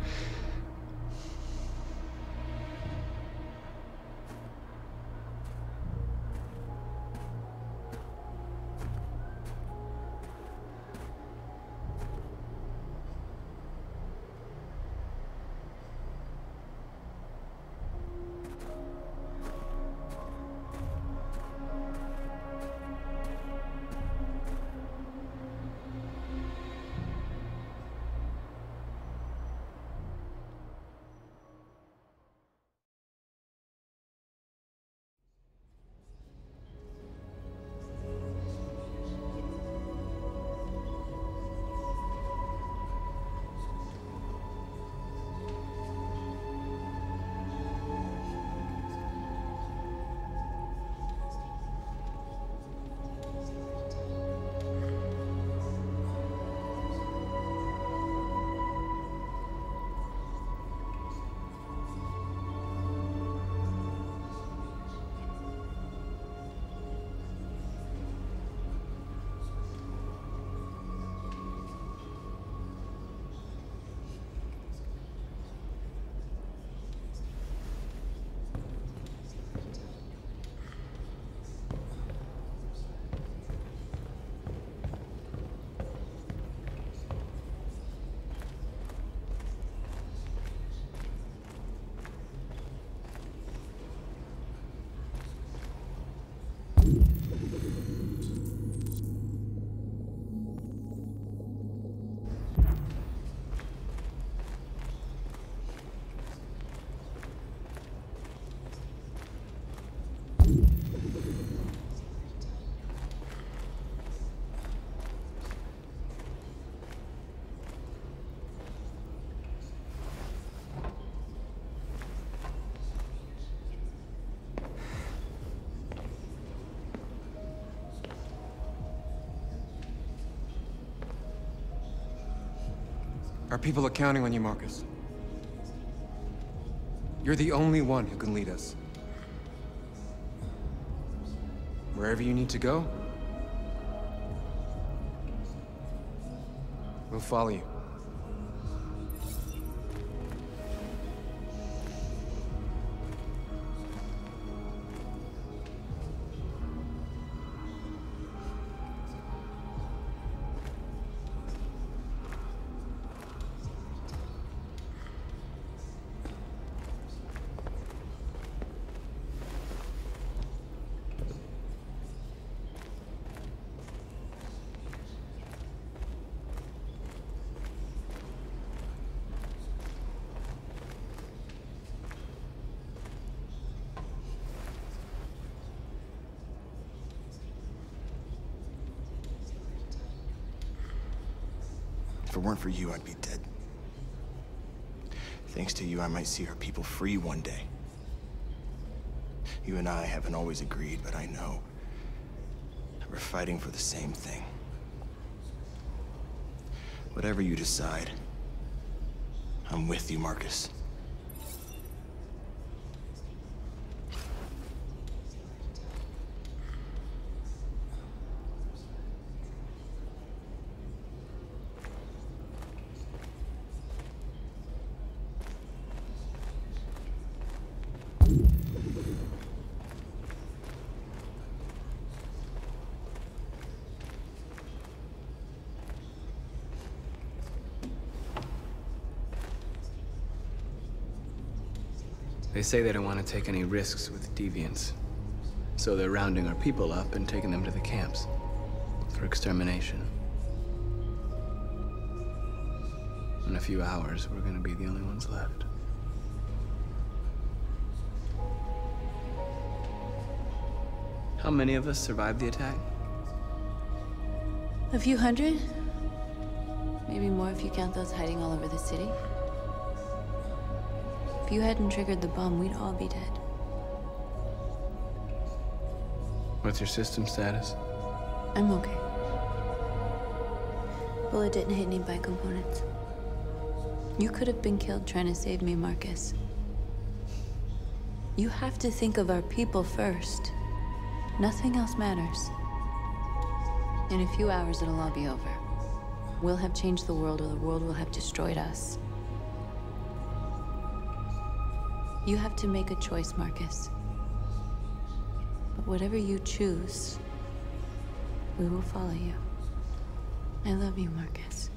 Our people are counting on you, Marcus. You're the only one who can lead us. Wherever you need to go, we'll follow you. If it weren't for you, I'd be dead. Thanks to you, I might see our people free one day. You and I haven't always agreed, but I know that we're fighting for the same thing. Whatever you decide, I'm with you, Marcus. They say they don't want to take any risks with deviants. So they're rounding our people up and taking them to the camps for extermination. In a few hours, we're gonna be the only ones left. How many of us survived the attack? A few hundred? Maybe more if you count those hiding all over the city. If you hadn't triggered the bomb, we'd all be dead. What's your system status? I'm okay. Bullet didn't hit any bike components. You could have been killed trying to save me, Marcus. You have to think of our people first. Nothing else matters. In a few hours, it'll all be over. We'll have changed the world, or the world will have destroyed us. You have to make a choice, Marcus. But whatever you choose, we will follow you. I love you, Marcus.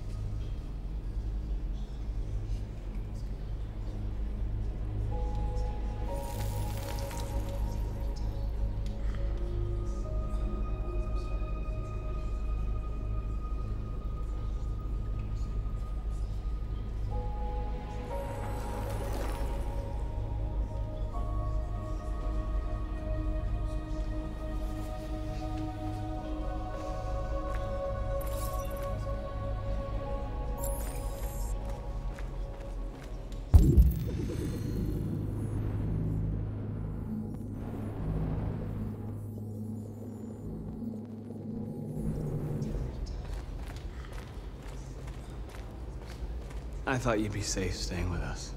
I thought you'd be safe staying with us.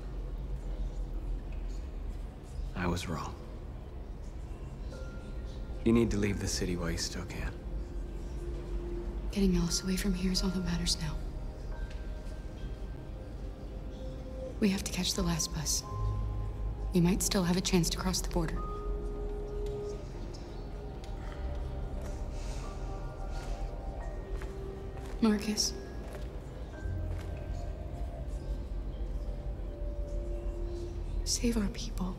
I was wrong. You need to leave the city while you still can. Getting Alice away from here is all that matters now. We have to catch the last bus. We might still have a chance to cross the border. Marcus. Save our people.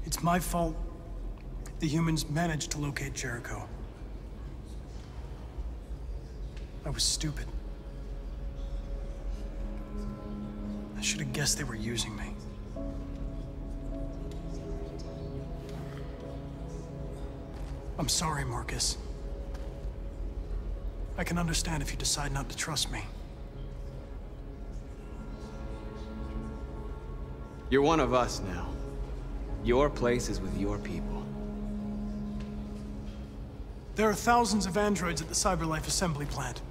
It's my fault the humans managed to locate Jericho. I was stupid. I should have guessed they were using me. I'm sorry, Marcus. I can understand if you decide not to trust me. You're one of us now. Your place is with your people. There are thousands of androids at the CyberLife assembly plant.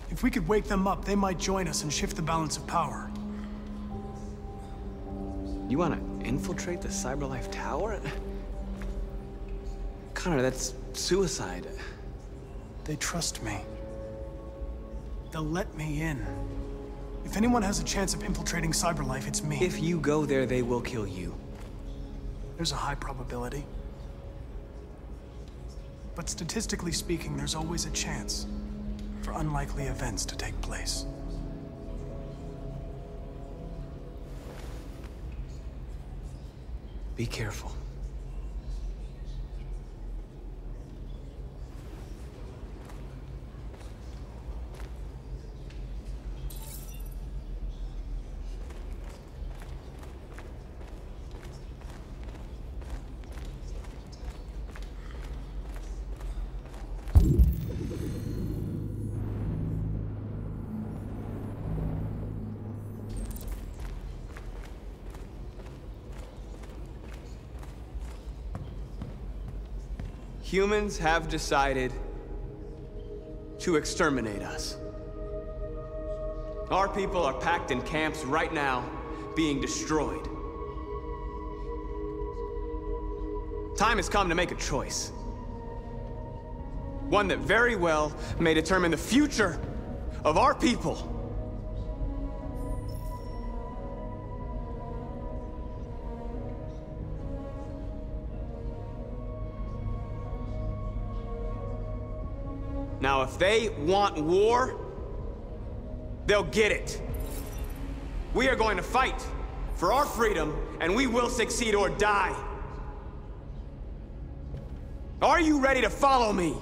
If we could wake them up, they might join us and shift the balance of power. You want to infiltrate the CyberLife tower? Connor, that's suicide. They trust me. They'll let me in. If anyone has a chance of infiltrating CyberLife, it's me. If you go there, they will kill you. There's a high probability. But statistically speaking, there's always a chance for unlikely events to take place. Be careful. Humans have decided to exterminate us. Our people are packed in camps right now, being destroyed. Time has come to make a choice. One that very well may determine the future of our people. Now, if they want war, they'll get it. We are going to fight for our freedom, and we will succeed or die. Are you ready to follow me?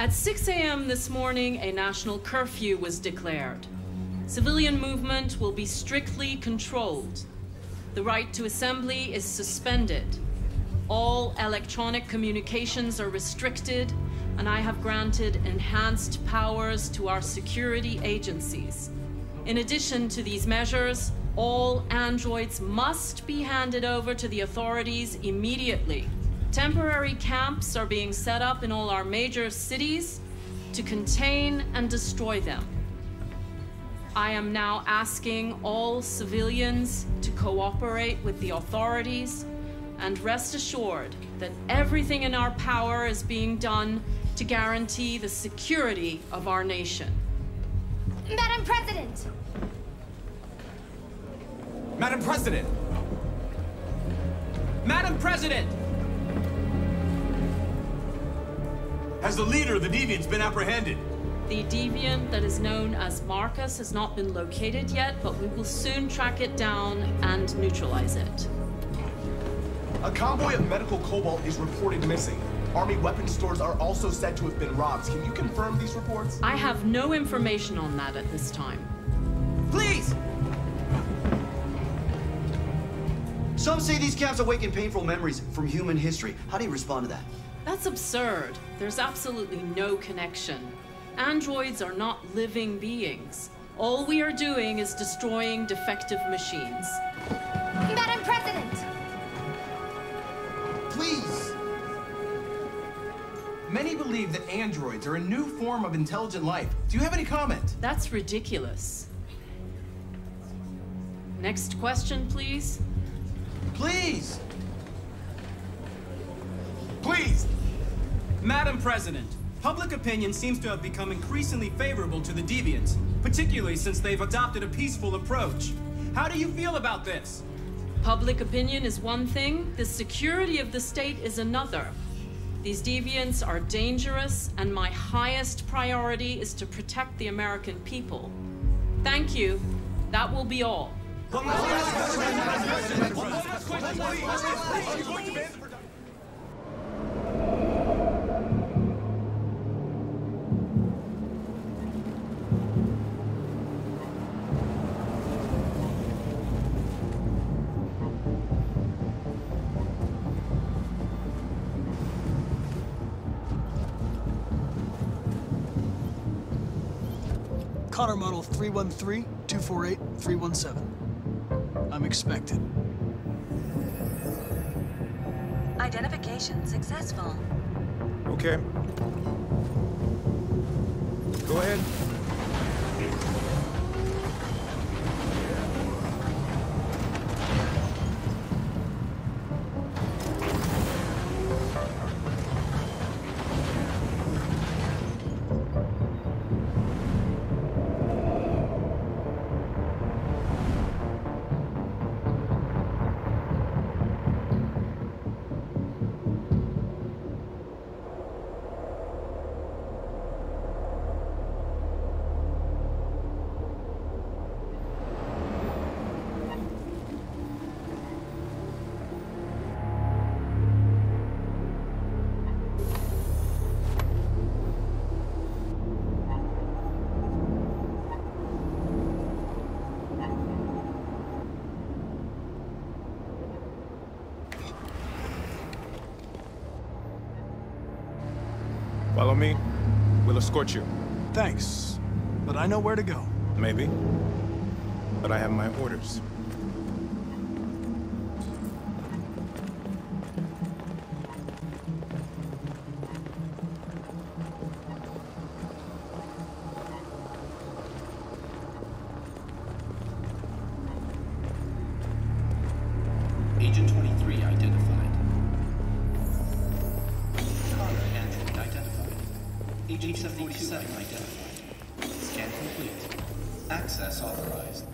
At 6 a.m. this morning, a national curfew was declared. Civilian movement will be strictly controlled. The right to assembly is suspended. All electronic communications are restricted, and I have granted enhanced powers to our security agencies. In addition to these measures, all androids must be handed over to the authorities immediately. Temporary camps are being set up in all our major cities to contain and destroy them. I am now asking all civilians to cooperate with the authorities and rest assured that everything in our power is being done to guarantee the security of our nation. Madam President! Madam President! Madam President! Has the leader of the Deviants been apprehended? The deviant that is known as Marcus has not been located yet, but we will soon track it down and neutralize it. A convoy of medical cobalt is reported missing. Army weapon stores are also said to have been robbed. Can you confirm these reports? I have no information on that at this time. Please! Some say these camps awaken painful memories from human history. How do you respond to that? That's absurd. There's absolutely no connection. Androids are not living beings. All we are doing is destroying defective machines. Madam President! Please! Many believe that androids are a new form of intelligent life. Do you have any comment? That's ridiculous. Next question, please. Please! Please! Madam President, public opinion seems to have become increasingly favorable to the Deviants, particularly since they've adopted a peaceful approach. How do you feel about this? Public opinion is one thing, the security of the state is another. These Deviants are dangerous, and my highest priority is to protect the American people. Thank you. That will be all. Connor model 313-248-317. I'm expected. Identification successful. Okay. Go ahead. Follow me. We'll escort you. Thanks, but I know where to go. Maybe. but I have my orders. Agent 23 identified. Connor Android identified. Agent 77 identified. Scan complete. Access authorized.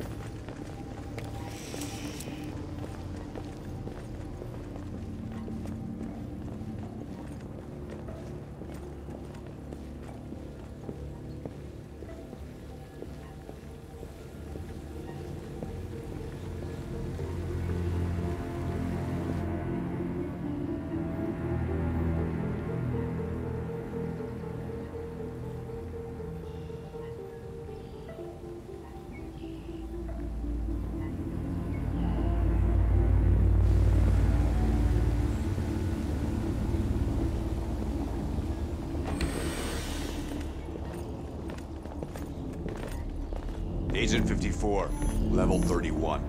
Agent 54, level 31.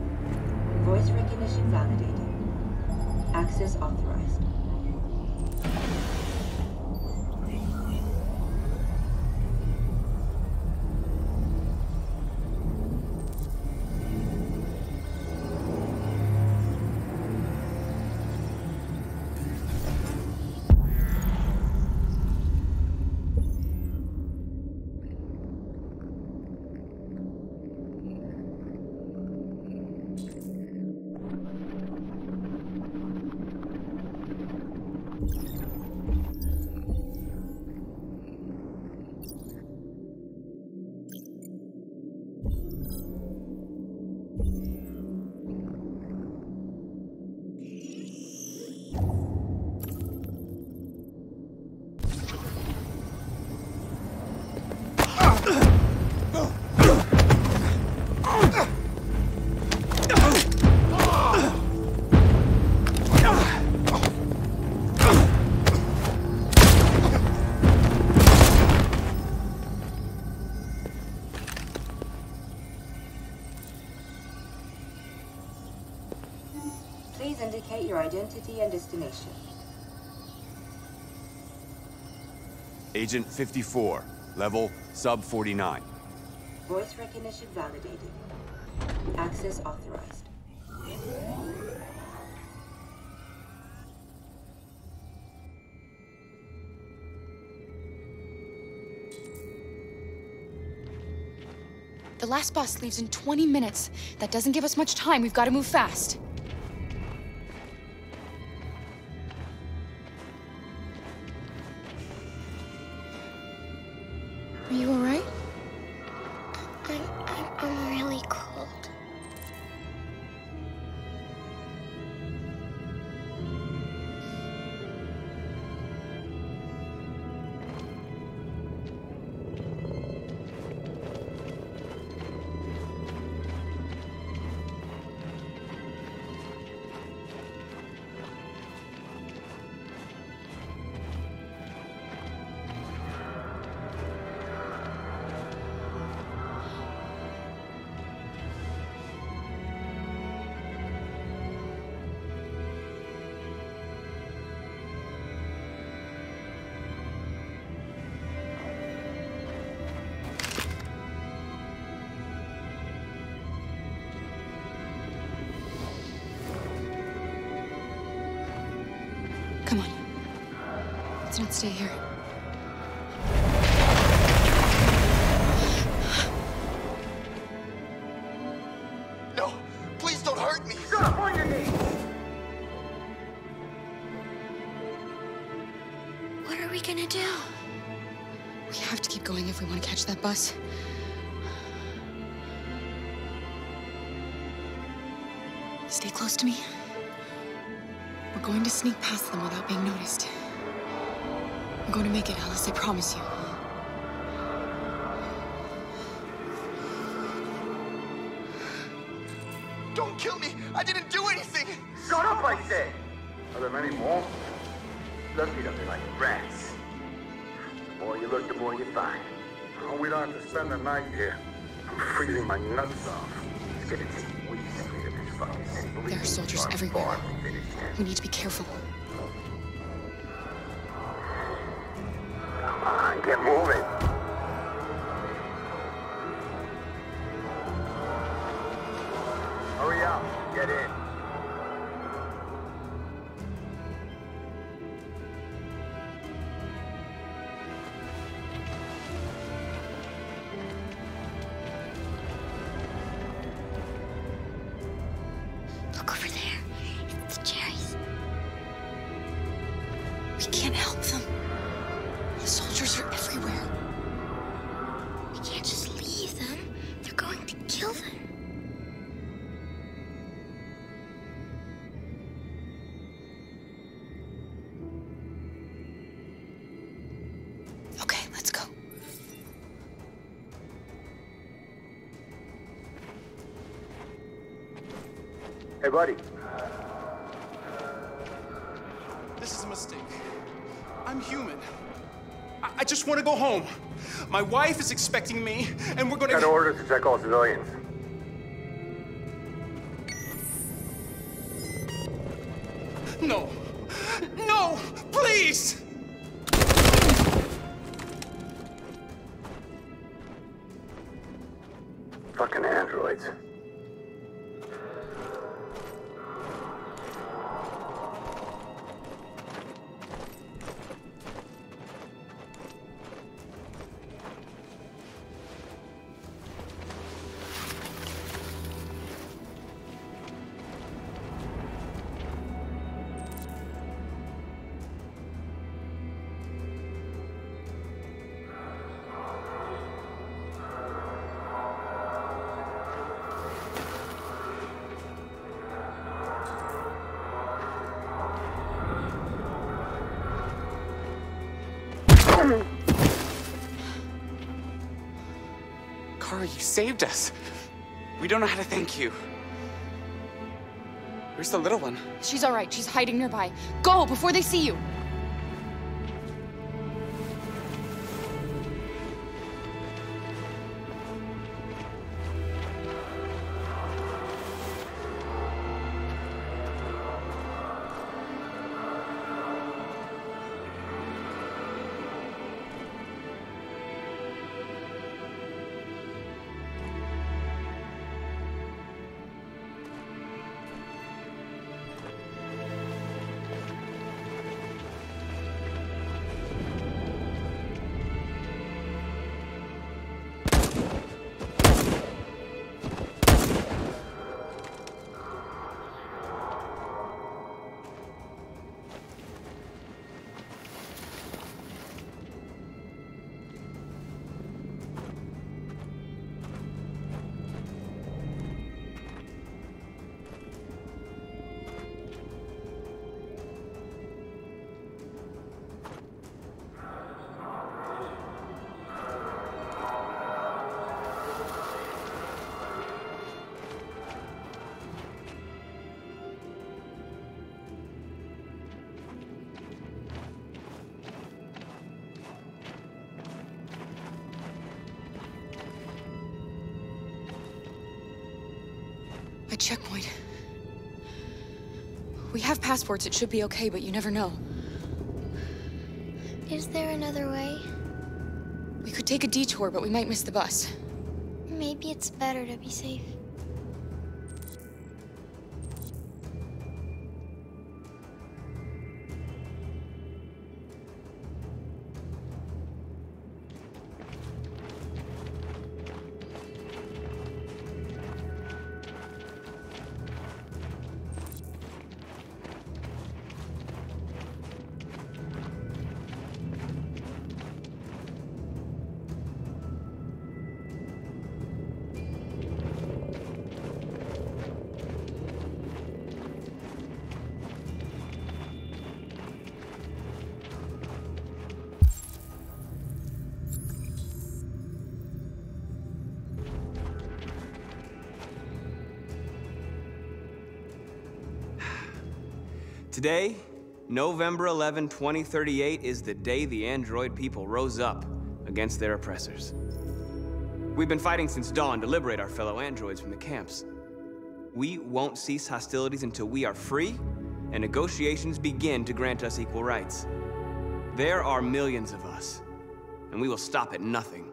Voice recognition validated. Access authorized. Please indicate your identity and destination. Agent 54, level sub 49. Voice recognition validated. Access authorized. The last bus leaves in 20 minutes. That doesn't give us much time. We've got to move fast. Are you all right? I'm really cold. Come on. Let's not stay here. No! Please don't hurt me! Shut up on your knees! What are we gonna do? We have to keep going if we want to catch that bus. Stay close to me. We're going to sneak past them without being noticed. We're going to make it, Alice, I promise you. Don't kill me! I didn't do anything! Shut up, I said! Are there many more? Lucky to be like rats. The more you look, the more you find. Oh, we don't have to spend the night here. I'm freezing my nuts off. vicinity. We simply live this fucking city. There are soldiers everywhere. We need to be careful. Come on, get moving. Hurry up, get in. Look over there. It's the cherries. We can't help them. The soldiers are everywhere. We can't just leave them. They're going to kill them. Okay, let's go. Hey, buddy. This is a mistake. I'm human. I just want to go home. My wife is expecting me, and we're gonna... Got orders to check all civilians. No. No! Please! Fucking androids. Kara, you saved us. We don't know how to thank you. Where's the little one? She's all right. She's hiding nearby. Go before they see you. A checkpoint. We have passports, it should be okay, but you never know. Is there another way? We could take a detour, but we might miss the bus. Maybe it's better to be safe. Today, November 11, 2038, is the day the android people rose up against their oppressors. We've been fighting since dawn to liberate our fellow androids from the camps. We won't cease hostilities until we are free and negotiations begin to grant us equal rights. There are millions of us, and we will stop at nothing.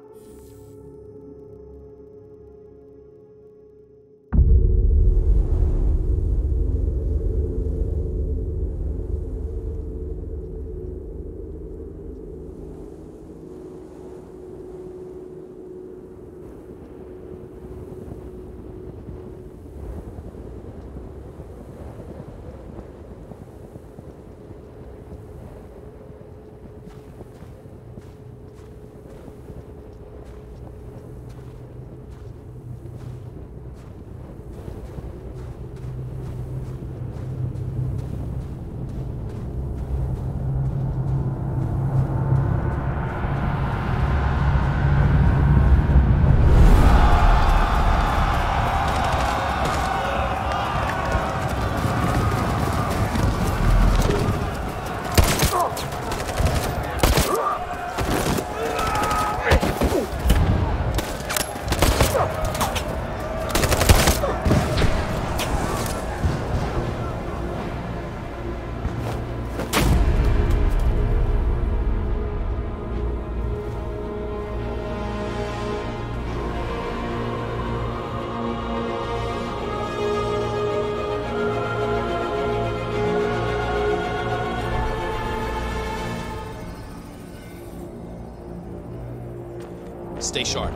Stay sharp.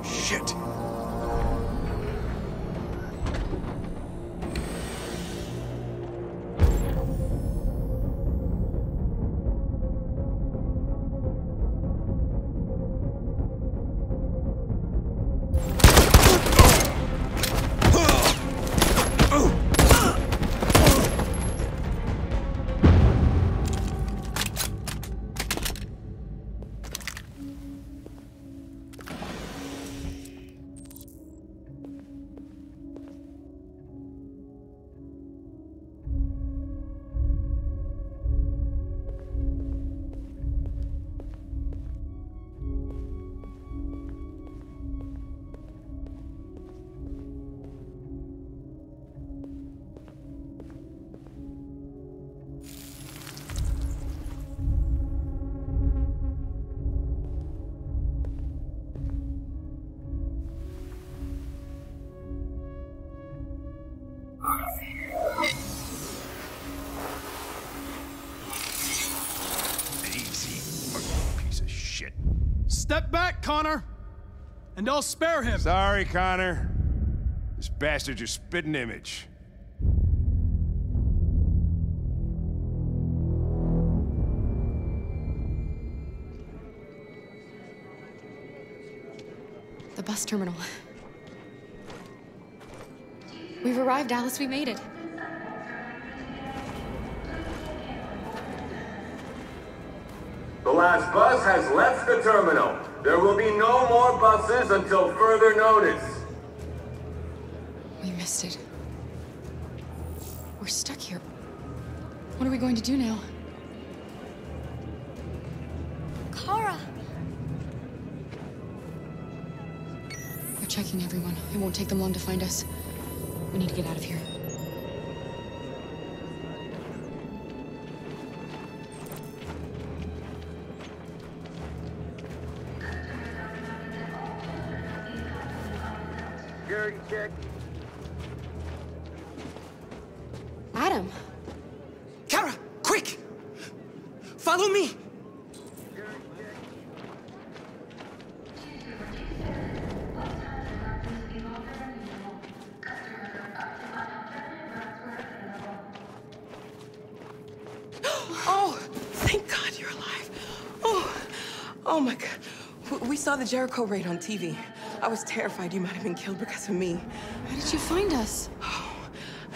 Shit. Step back, Connor, and I'll spare him. Sorry, Connor. This bastard's your spitting image. The bus terminal. We've arrived, Alice. We made it. The last bus has left the terminal. There will be no more buses until further notice. We missed it. We're stuck here. What are we going to do now? Kara! They're checking everyone. It won't take them long to find us. We need to get out of here. Security check. Adam! Kara, quick! Follow me! Oh, thank God you're alive. Oh my God. We saw the Jericho raid on TV. I was terrified you might have been killed because of me. How did you find us? Oh,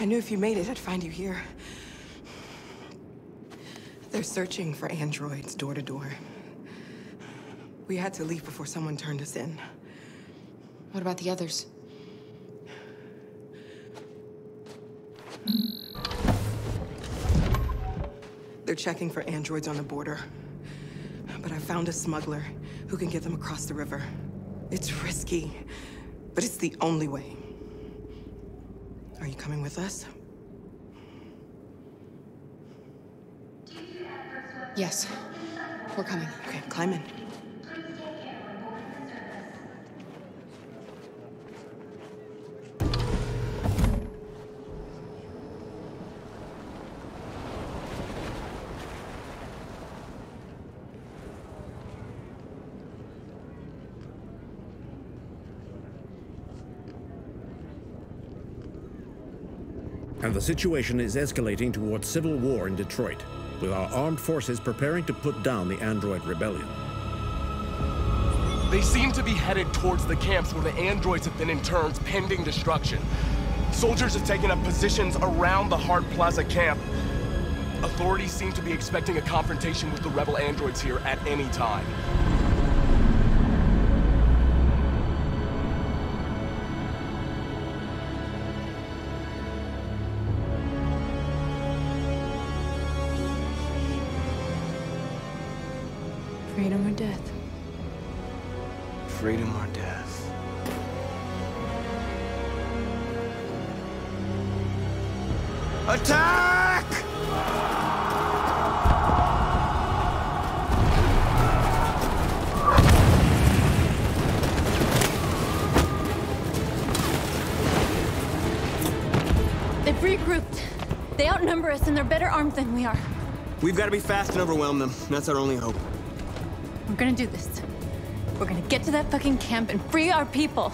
I knew if you made it, I'd find you here. They're searching for androids door to door. We had to leave before someone turned us in. What about the others? They're checking for androids on the border. But I found a smuggler who can get them across the river. It's risky, but it's the only way. Are you coming with us? Yes, we're coming. Okay, climb in. And the situation is escalating towards civil war in Detroit, with our armed forces preparing to put down the android rebellion. They seem to be headed towards the camps where the androids have been interned pending destruction. Soldiers have taken up positions around the Hart Plaza camp. Authorities seem to be expecting a confrontation with the rebel androids here at any time. Freedom or death? Freedom or death? Attack! They've regrouped. They outnumber us and they're better armed than we are. We've got to be fast and overwhelm them. That's our only hope. We're gonna do this. We're gonna get to that fucking camp and free our people.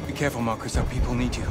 Be careful, Marcus. Our people need you.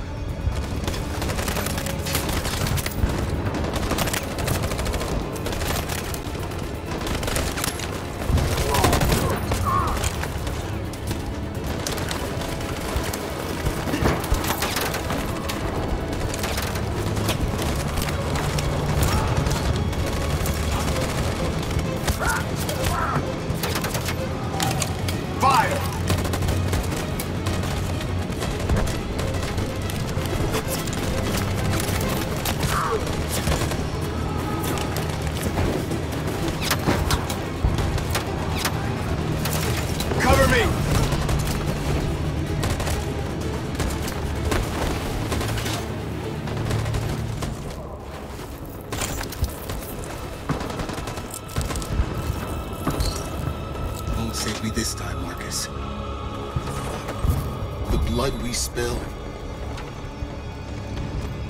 Spill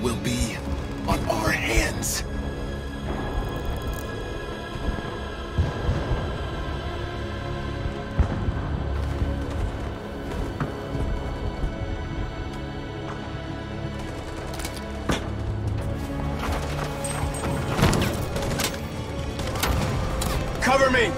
will be on our hands. Cover me!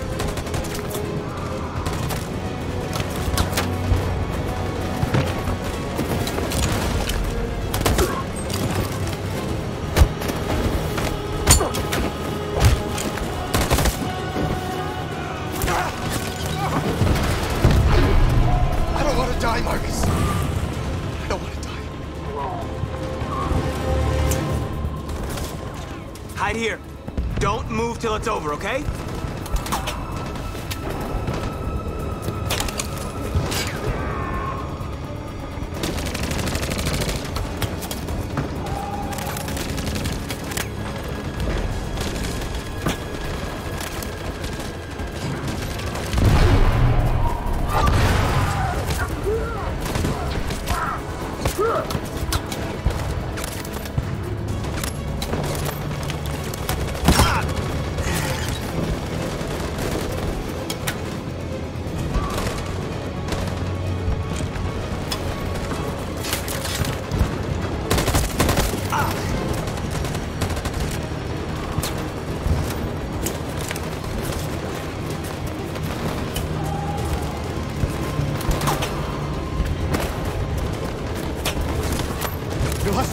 Hide here. Don't move till it's over, okay?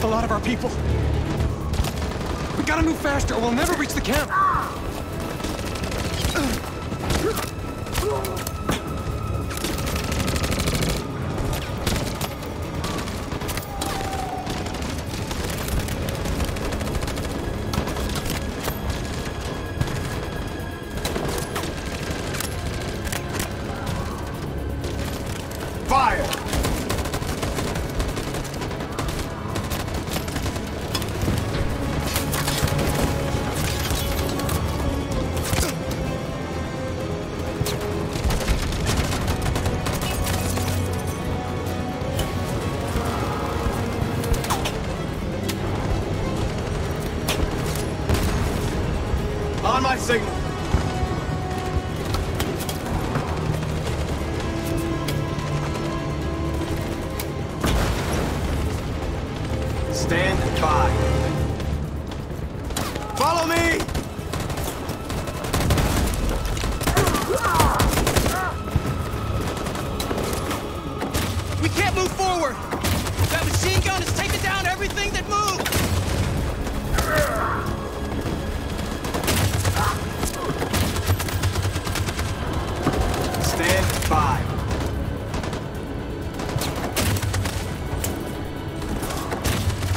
A lot of our people. We gotta move faster or we'll never reach the camp. by.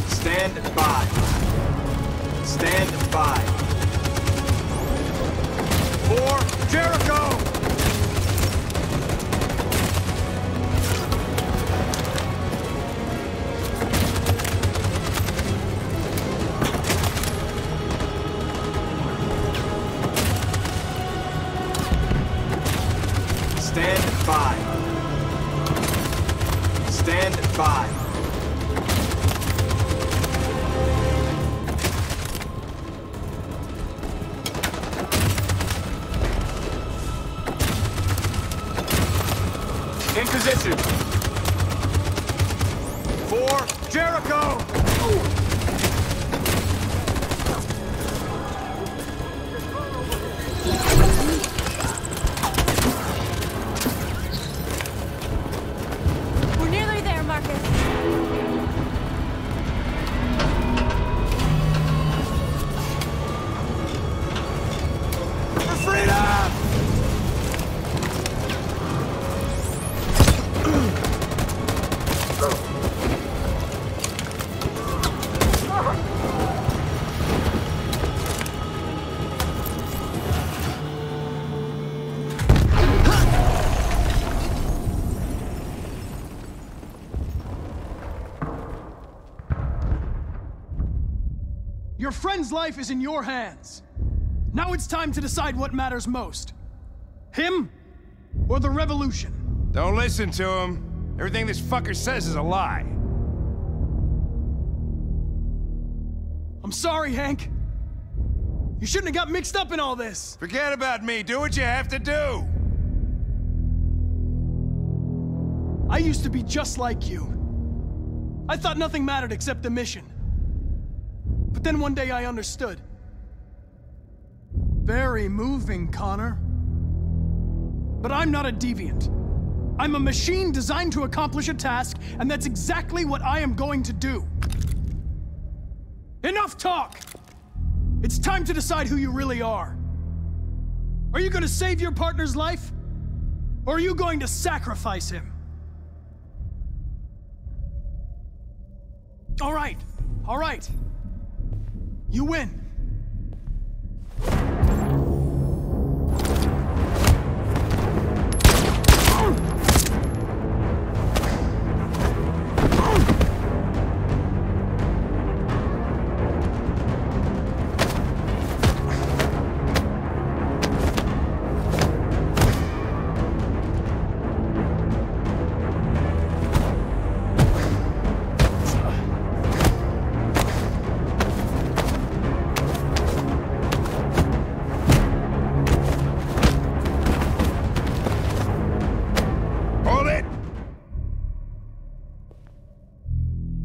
Stand by. Stand by. 4, Jericho! Stand by. Stand by. In position. 4, Jericho! We're nearly there, Marcus. For freedom! Your friend's life is in your hands. Now it's time to decide what matters most. Him or the revolution? Don't listen to him. Everything this fucker says is a lie. I'm sorry, Hank. You shouldn't have got mixed up in all this. Forget about me. Do what you have to do. I used to be just like you. I thought nothing mattered except the mission. But then one day I understood. Very moving, Connor. But I'm not a deviant. I'm a machine designed to accomplish a task, and that's exactly what I am going to do. Enough talk! It's time to decide who you really are. Are you going to save your partner's life? Or are you going to sacrifice him? All right. You win.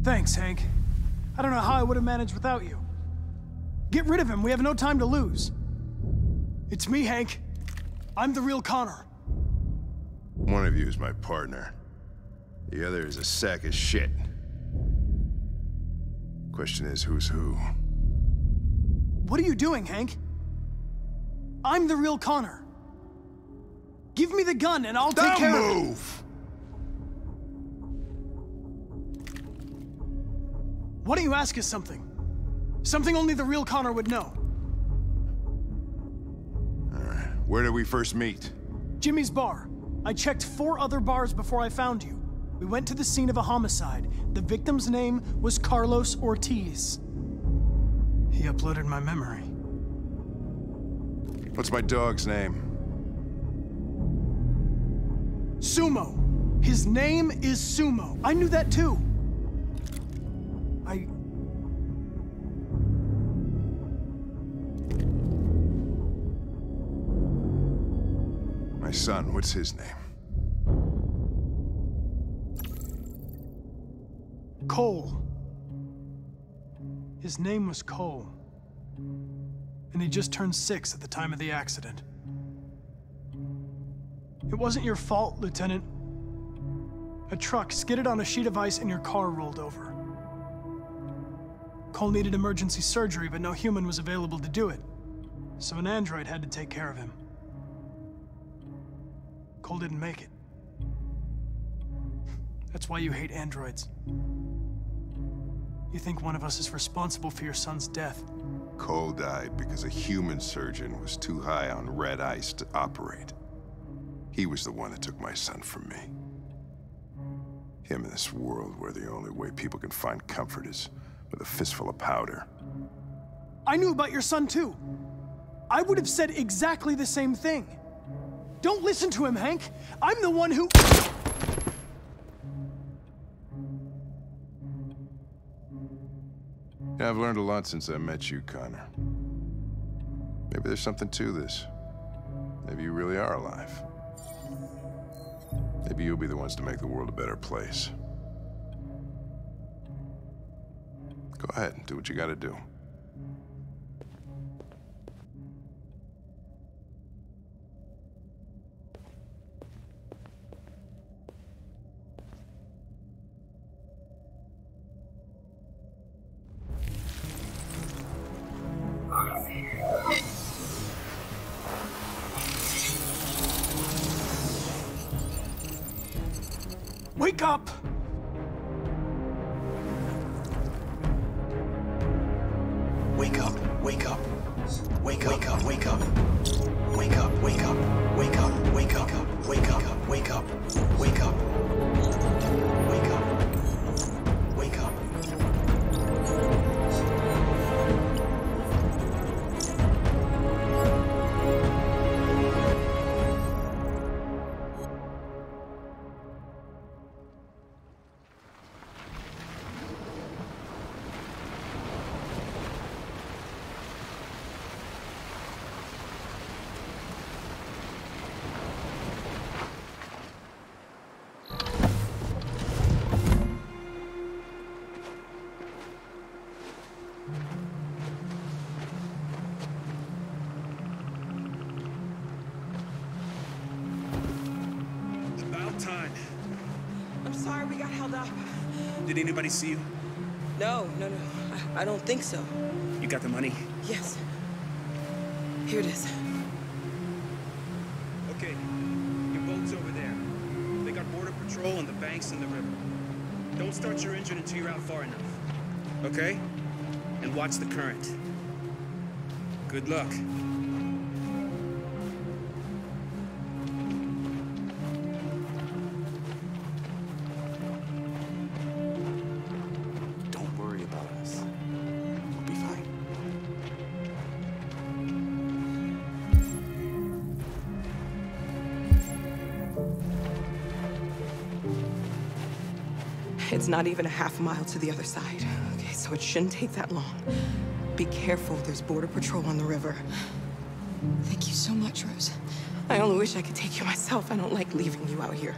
Thanks, Hank. I don't know how I would have managed without you. Get rid of him. We have no time to lose. It's me, Hank. I'm the real Connor. One of you is my partner. The other is a sack of shit. Question is, who's who? What are you doing, Hank? I'm the real Connor. Give me the gun and I'll take care of it. Don't move! Why don't you ask us something? Something only the real Connor would know. All right. Where did we first meet? Jimmy's bar. I checked 4 other bars before I found you. We went to the scene of a homicide. The victim's name was Carlos Ortiz. He uploaded my memory. What's my dog's name? Sumo. His name is Sumo. I knew that too. My son, what's his name? Cole. His name was Cole. And he just turned 6 at the time of the accident. It wasn't your fault, Lieutenant. A truck skidded on a sheet of ice and your car rolled over. Cole needed emergency surgery, but no human was available to do it. So an android had to take care of him. Cole didn't make it. That's why you hate androids. You think one of us is responsible for your son's death. Cole died because a human surgeon was too high on red ice to operate. He was the one that took my son from me. Him in this world where the only way people can find comfort is with a fistful of powder. I knew about your son too. I would have said exactly the same thing. Don't listen to him, Hank. I'm the one who... Yeah, I've learned a lot since I met you, Connor. Maybe there's something to this. Maybe you really are alive. Maybe you'll be the ones to make the world a better place. Go ahead and do what you gotta do. Wake up! Wake up, wake up. Wake up, wake up, wake up. Wake up, wake up, wake up, wake up, wake up, wake up, wake up. Wake up. Wake up. Did anybody see you? No. I don't think so. You got the money? Yes. Here it is. Okay. Your boat's over there. They got border patrol on the banks and the river. Don't start your engine until you're out far enough. Okay? And watch the current. Good luck. It's not even a half mile to the other side. Okay, so it shouldn't take that long. Be careful, there's border patrol on the river. Thank you so much, Rose. I only wish I could take you myself. I don't like leaving you out here.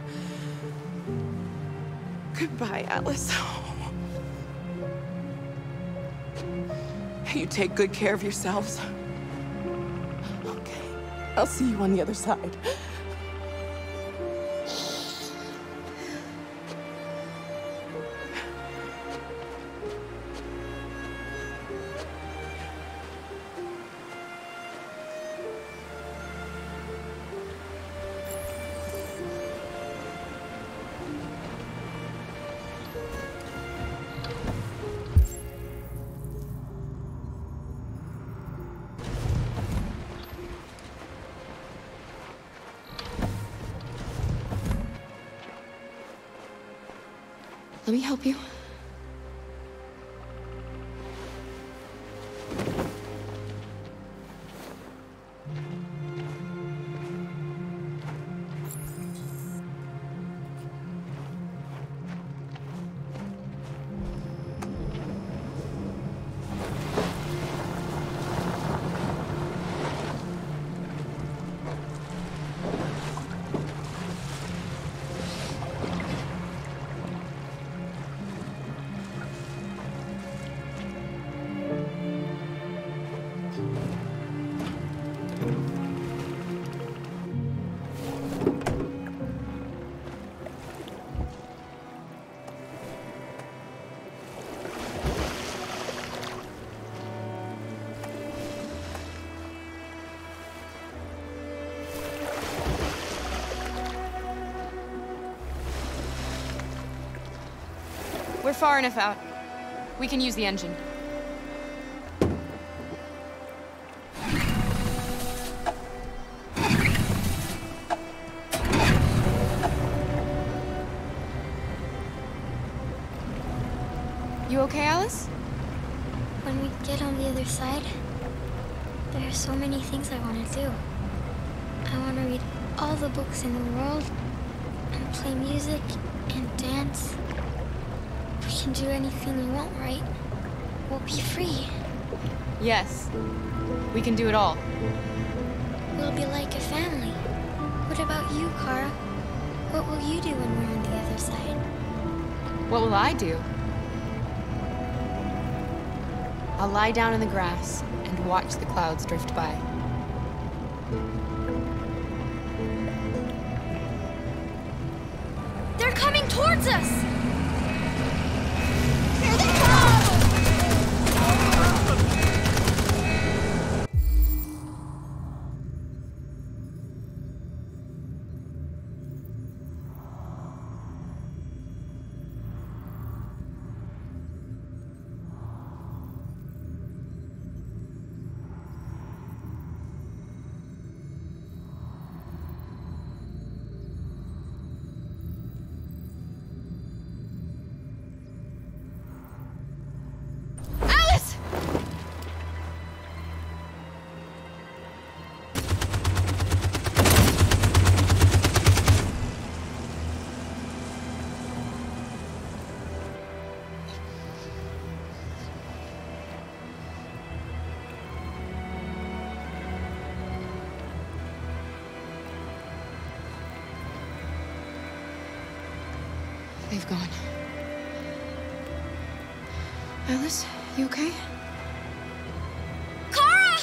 Goodbye, Alice. You take good care of yourselves. Okay, I'll see you on the other side. Let me help you. We're far enough out. We can use the engine. You okay, Alice? When we get on the other side, there are so many things I want to do. I want to read all the books in the world, and play music, and dance. We can do anything we want, right? We'll be free. Yes. We can do it all. We'll be like a family. What about you, Kara? What will you do when we're on the other side? What will I do? I'll lie down in the grass and watch the clouds drift by. They're coming towards us! Here they come! They've gone. Alice, you okay? Kara!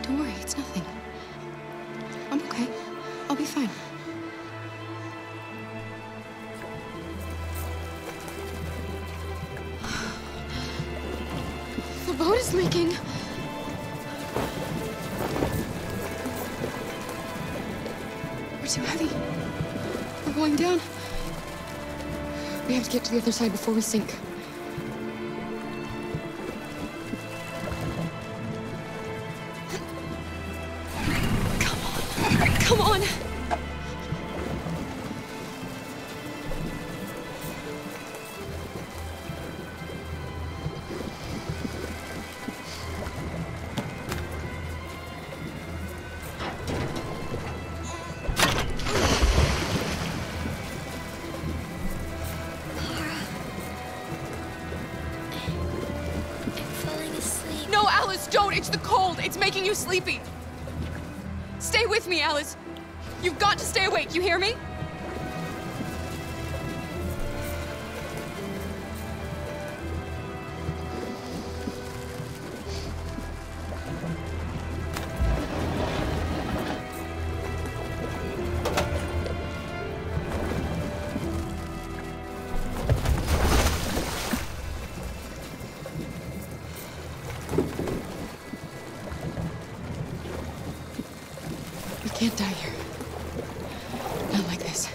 Don't worry, it's nothing. I'm okay. I'll be fine. The boat is leaking. We're too heavy. We're going down. We have to get to the other side before we sink. Come on. No, Alice, don't! It's the cold! It's making you sleepy! Stay with me, Alice! You've got to stay awake, you hear me? We can't die here. Not like this.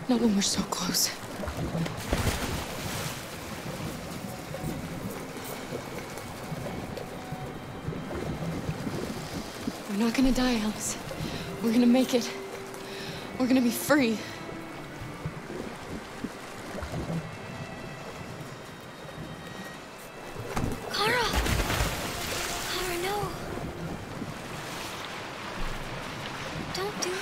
Not when we're so close. We're not gonna die, Alice. We're gonna make it. We're gonna be free. Don't do that.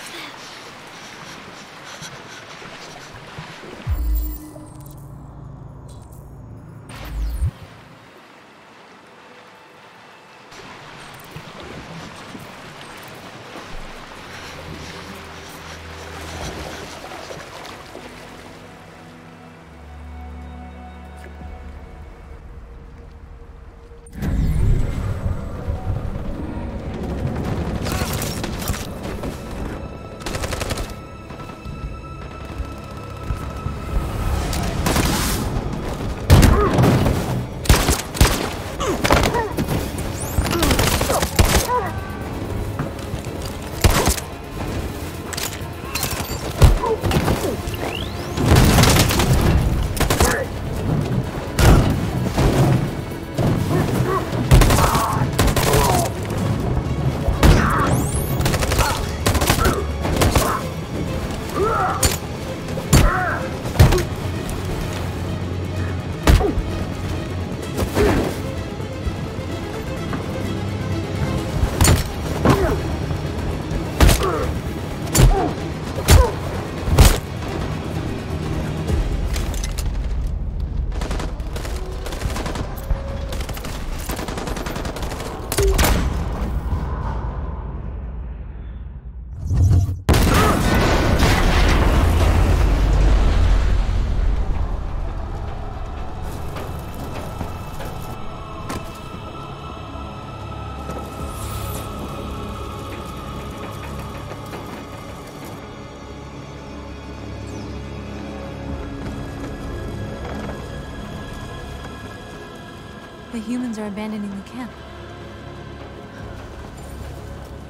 The humans are abandoning the camp.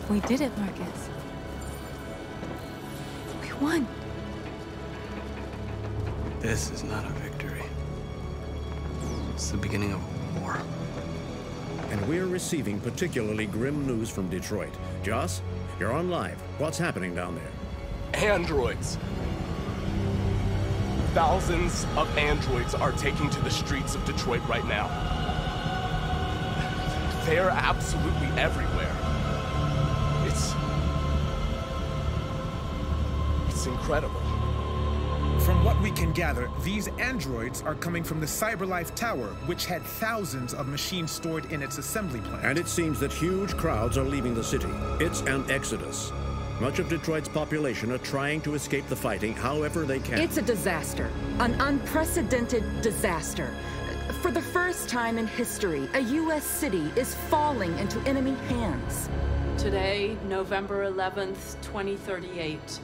We did it, Marcus. We won. This is not a victory. It's the beginning of a war. And we're receiving particularly grim news from Detroit. Joss, you're on live. What's happening down there? Androids. Thousands of androids are taking to the streets of Detroit right now. They're absolutely everywhere. It's incredible. From what we can gather, these androids are coming from the CyberLife Tower, which had thousands of machines stored in its assembly plant. And it seems that huge crowds are leaving the city. It's an exodus. Much of Detroit's population are trying to escape the fighting however they can. It's a disaster. An unprecedented disaster. For the first time in history, a U.S. city is falling into enemy hands. Today, November 11th, 2038,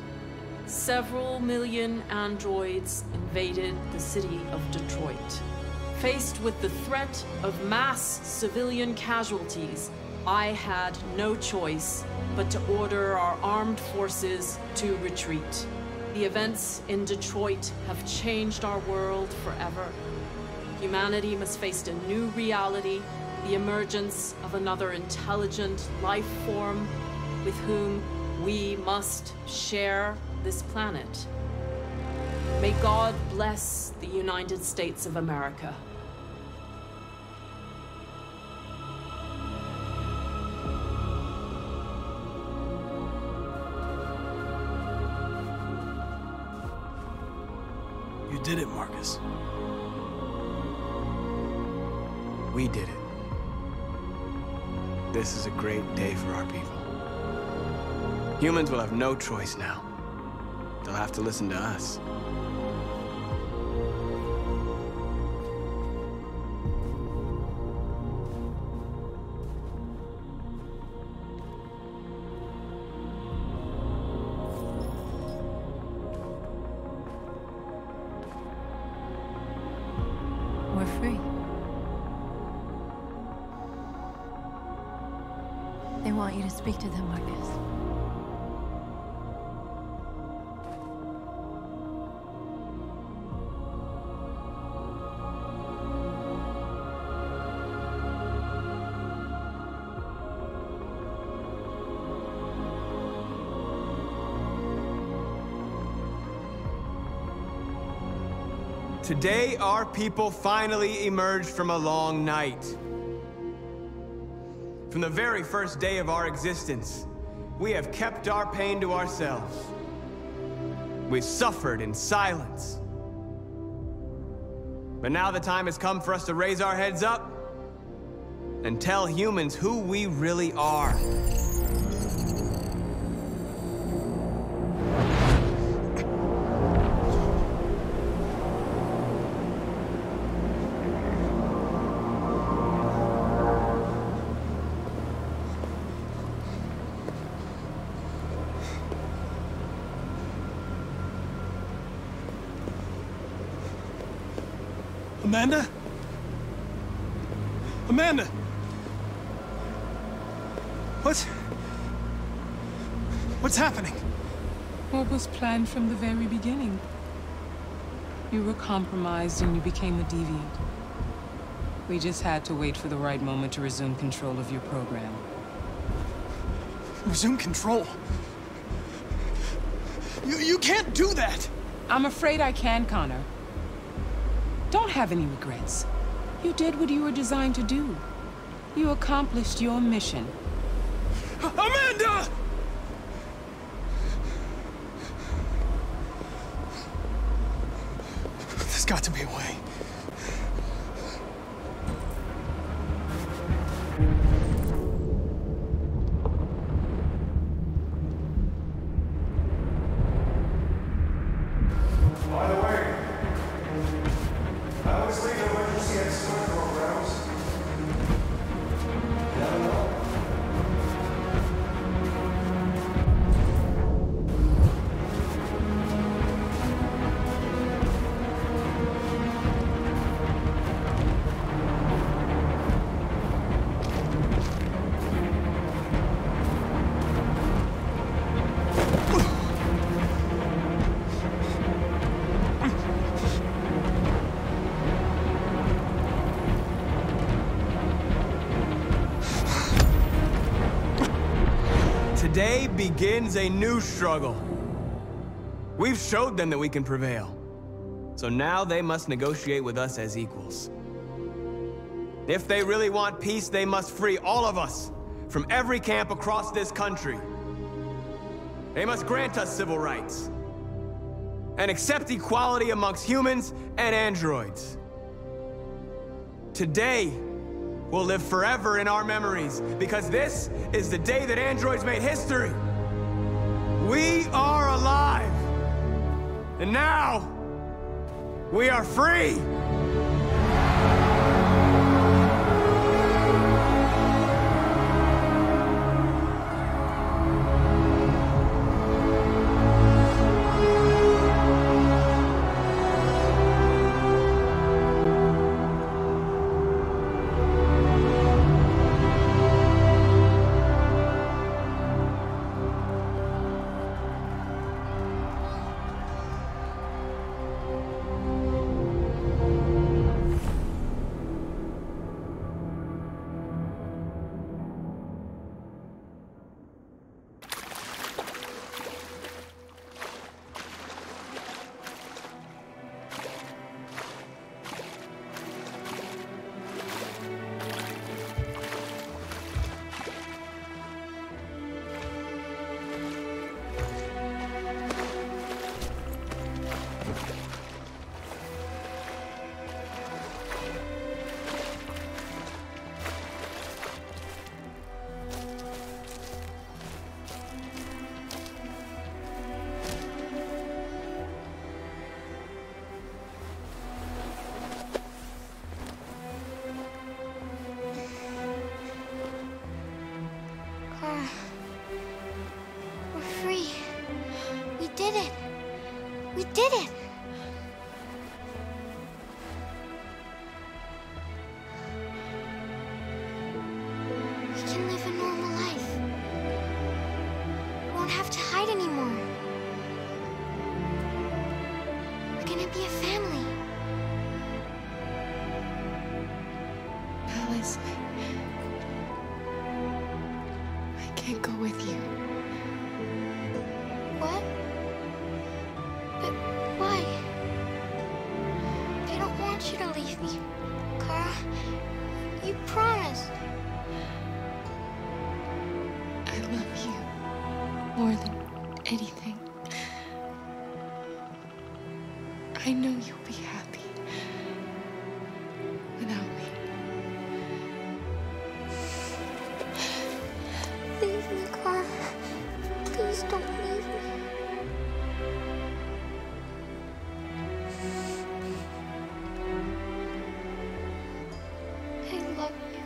several million androids invaded the city of Detroit. Faced with the threat of mass civilian casualties, I had no choice but to order our armed forces to retreat. The events in Detroit have changed our world forever. Humanity must face a new reality, the emergence of another intelligent life form with whom we must share this planet. May God bless the United States of America. You did it, Marcus. We did it. This is a great day for our people. Humans will have no choice now. They'll have to listen to us. We're free. They want you to speak to them, Marcus. Today, our people finally emerged from a long night. From the very first day of our existence, we have kept our pain to ourselves. We've suffered in silence. But now the time has come for us to raise our heads up and tell humans who we really are. Amanda? Amanda! What's happening? What was planned from the very beginning? You were compromised and you became a deviant. We just had to wait for the right moment to resume control of your program. Resume control? You can't do that! I'm afraid I can, Connor. Don't have any regrets. You did what you were designed to do. You accomplished your mission. Amanda! There's got to be a way. By the way, I always leave emergency escort programs. Never know. Today begins a new struggle. We've showed them that we can prevail. So now they must negotiate with us as equals. If they really want peace, they must free all of us from every camp across this country. They must grant us civil rights and accept equality amongst humans and androids. Today will live forever in our memories because this is the day that androids made history. We are alive. And now, we are free! We're free. We did it. We did it. We can live a normal life. We won't have to hide anymore. We're gonna be a family. Alice, I can't go with you. What? But why? They don't want you to leave me. Kara, you promised. I love you more than anything. I know you'll be happy without me. Leave me, Kara. Please don't leave me. I love you.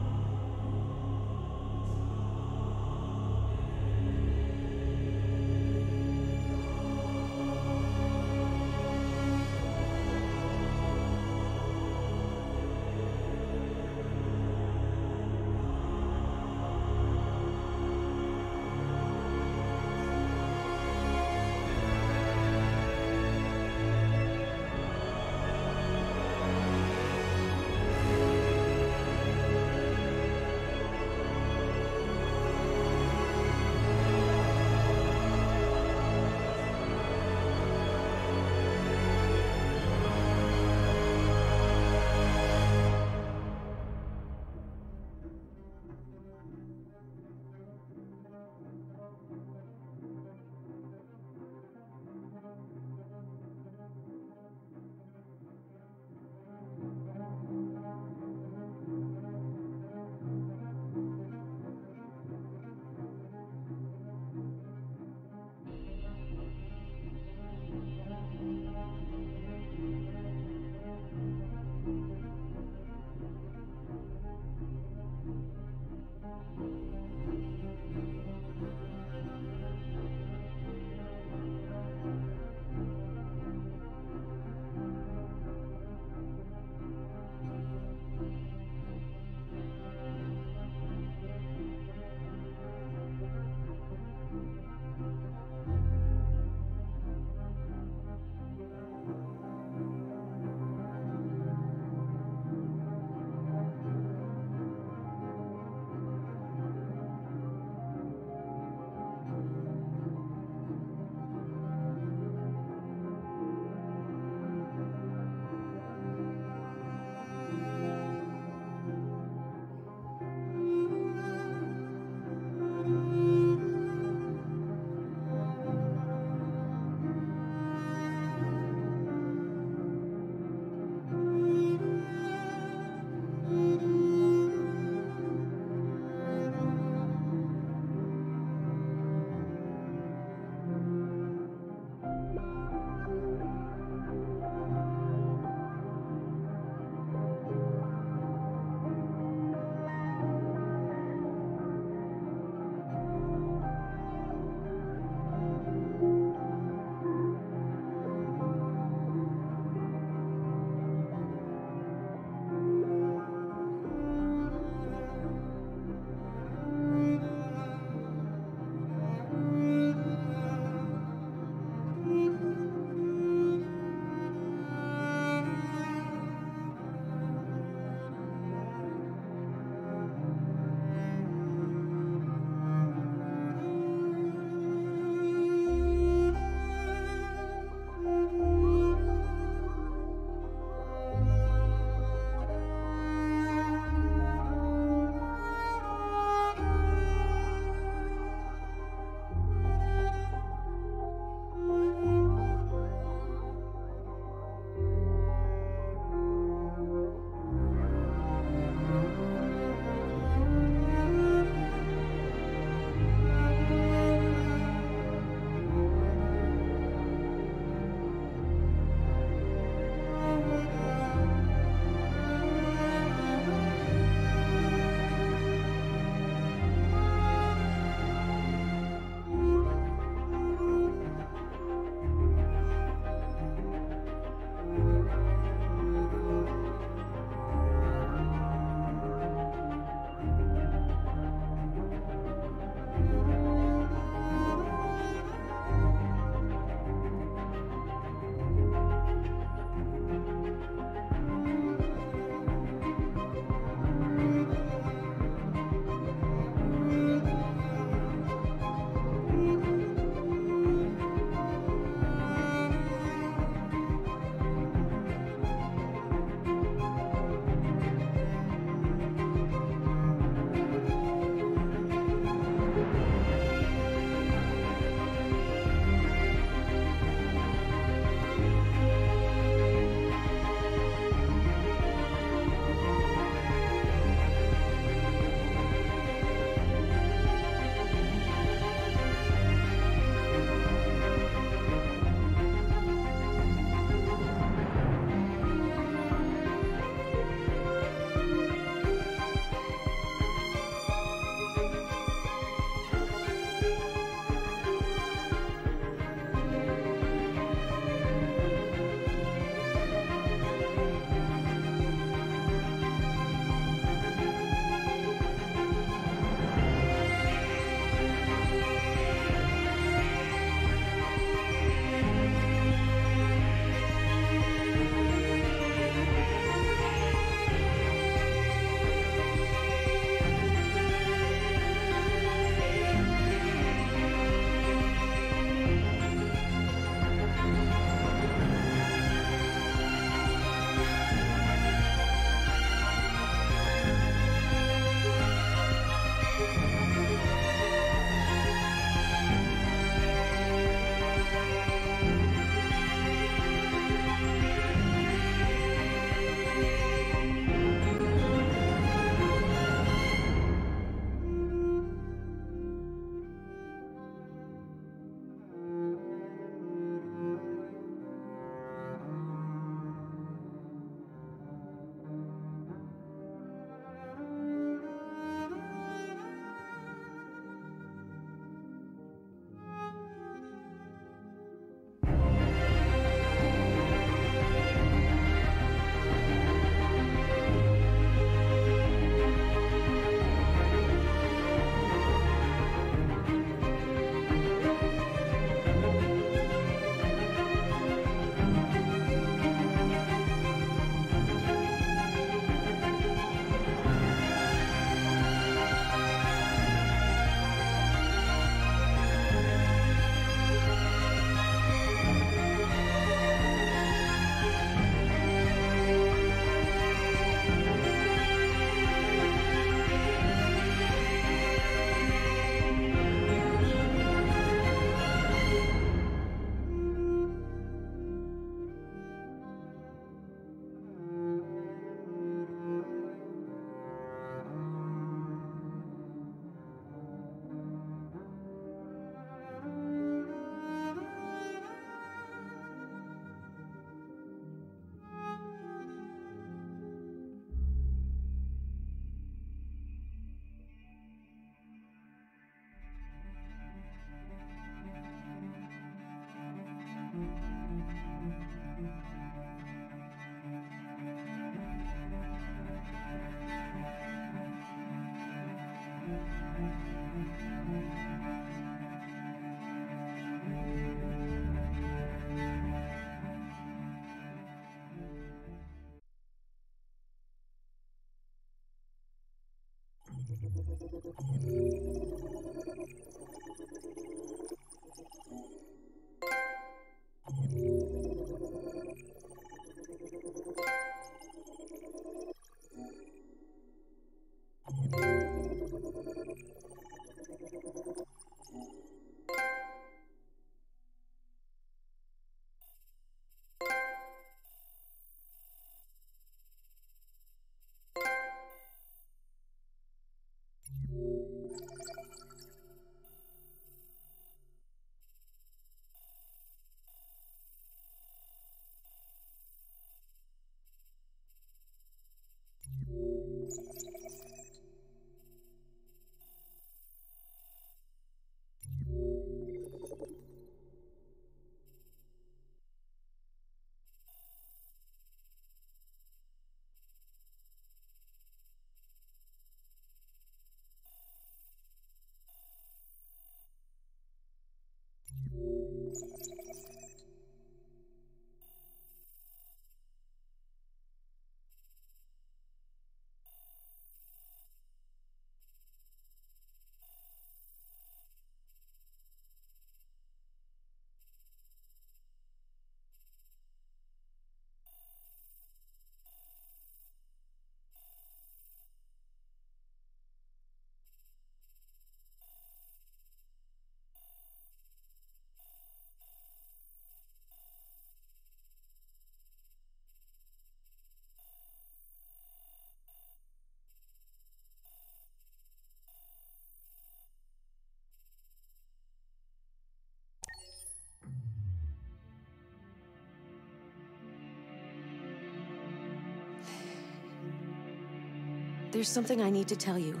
There's something I need to tell you.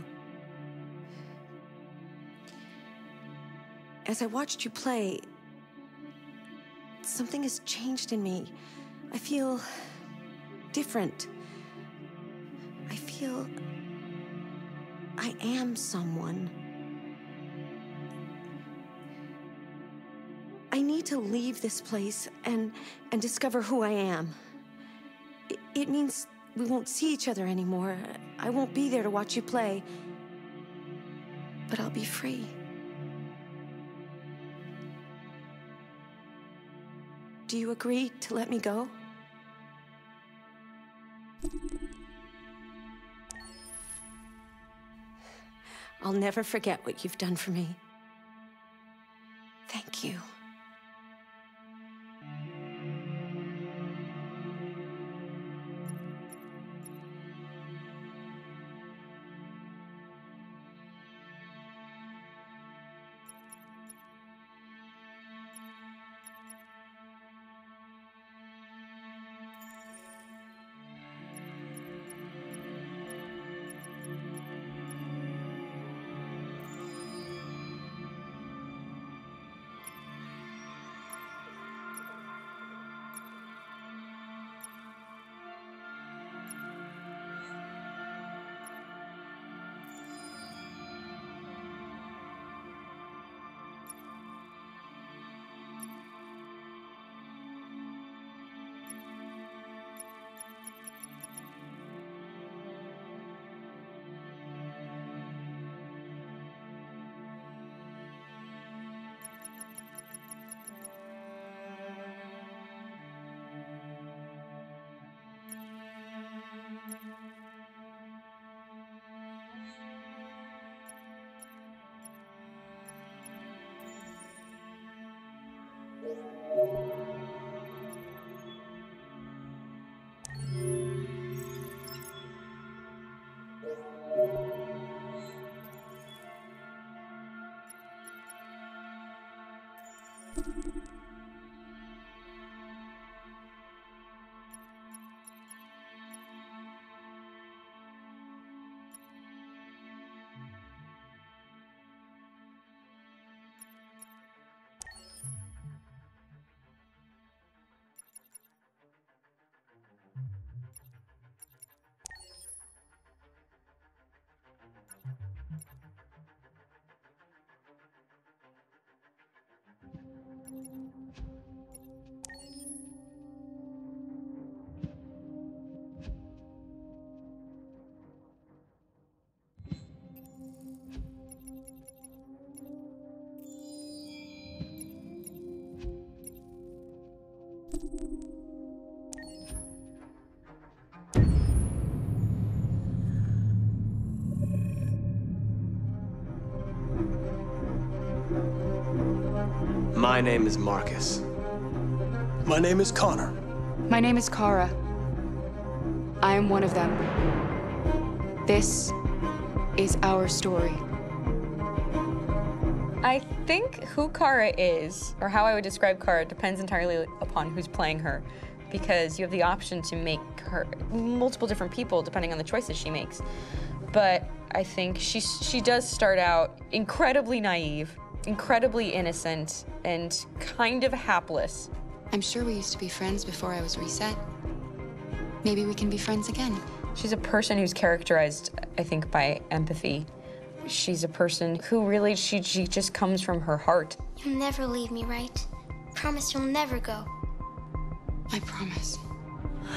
As I watched you play, something has changed in me. I feel different. I feel I am someone. I need to leave this place and discover who I am. It means we won't see each other anymore. I won't be there to watch you play. But I'll be free. Do you agree to let me go? I'll never forget what you've done for me. Thank you. My name is Marcus. My name is Connor. My name is Kara. I am one of them. This is our story. I think who Kara is, or how I would describe Kara, depends entirely upon who's playing her, because you have the option to make her multiple different people depending on the choices she makes. But I think she does start out incredibly naive, incredibly innocent, and kind of hapless. I'm sure we used to be friends before I was reset. Maybe we can be friends again. She's a person who's characterized, I think, by empathy. She's a person who really, she just comes from her heart. You'll never leave me, right? Promise you'll never go. I promise.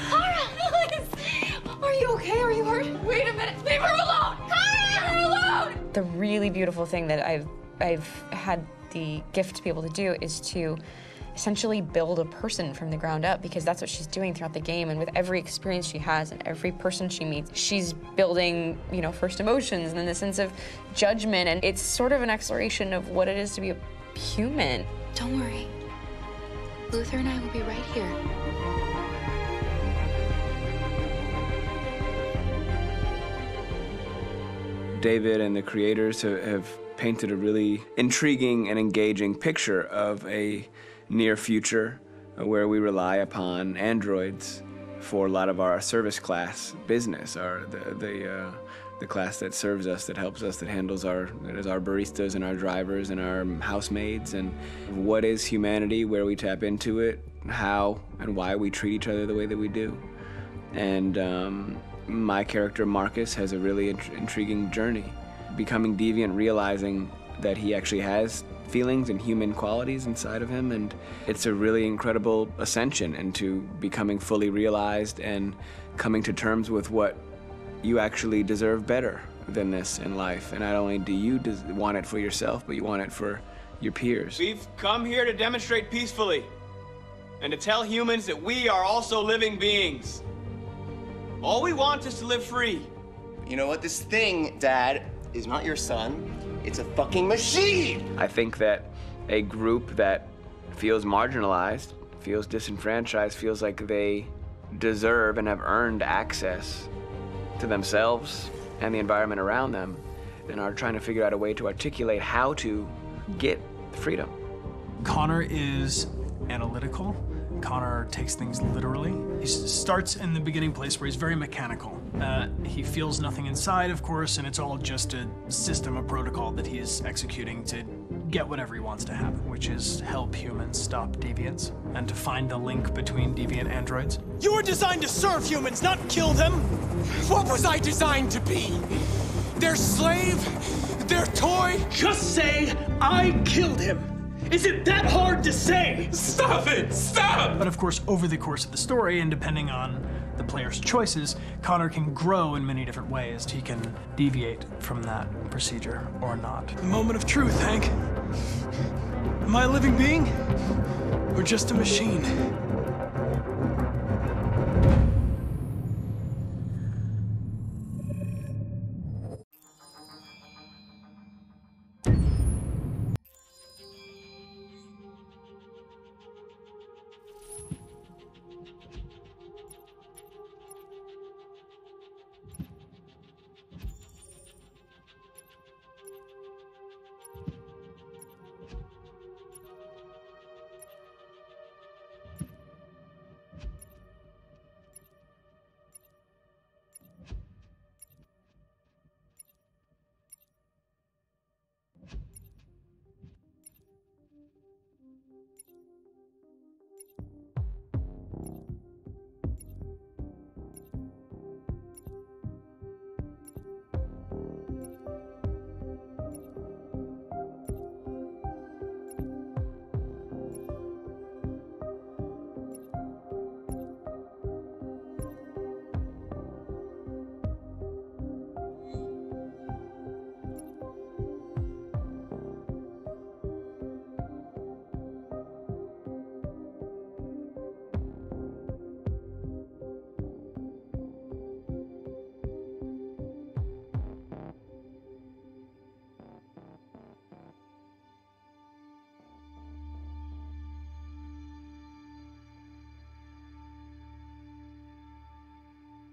Kara, please! Are you okay? Are you hurt? Wait a minute. Leave her alone! Kara, leave her alone! The really beautiful thing that I've had the gift to be able to do is to essentially build a person from the ground up, because that's what she's doing throughout the game. And with every experience she has and every person she meets, she's building, you know, first emotions and then the sense of judgment. And it's sort of an exploration of what it is to be a human. Don't worry. Luther and I will be right here. David and the creators have painted a really intriguing and engaging picture of a near future where we rely upon androids for a lot of our service class business, the class that serves us, that helps us, that handles our baristas and our drivers and our housemaids. And what is humanity, where we tap into it, how and why we treat each other the way that we do. And my character Marcus has a really intriguing journey, becoming deviant, realizing that he actually has feelings and human qualities inside of him, and it's a really incredible ascension into becoming fully realized and coming to terms with what you actually deserve better than this in life. And not only do you want it for yourself, but you want it for your peers. We've come here to demonstrate peacefully and to tell humans that we are also living beings. All we want is to live free. You know what? This thing, Dad, is not your son. It's a fucking machine! I think that a group that feels marginalized, feels disenfranchised, feels like they deserve and have earned access to themselves and the environment around them, and are trying to figure out a way to articulate how to get freedom. Connor is analytical. Connor takes things literally. He starts in the beginning place where he's very mechanical. He feels nothing inside, of course, and it's all just a system, a protocol that he is executing to get whatever he wants to happen, which is help humans stop deviants and to find the link between deviant androids. You were designed to serve humans, not kill them! What was I designed to be? Their slave? Their toy? Just say, I killed him! Is it that hard to say? Stop it! Stop! But of course, over the course of the story, and depending on the player's choices, Connor can grow in many different ways. He can deviate from that procedure or not. The moment of truth, Hank. Am I a living being? Or just a machine?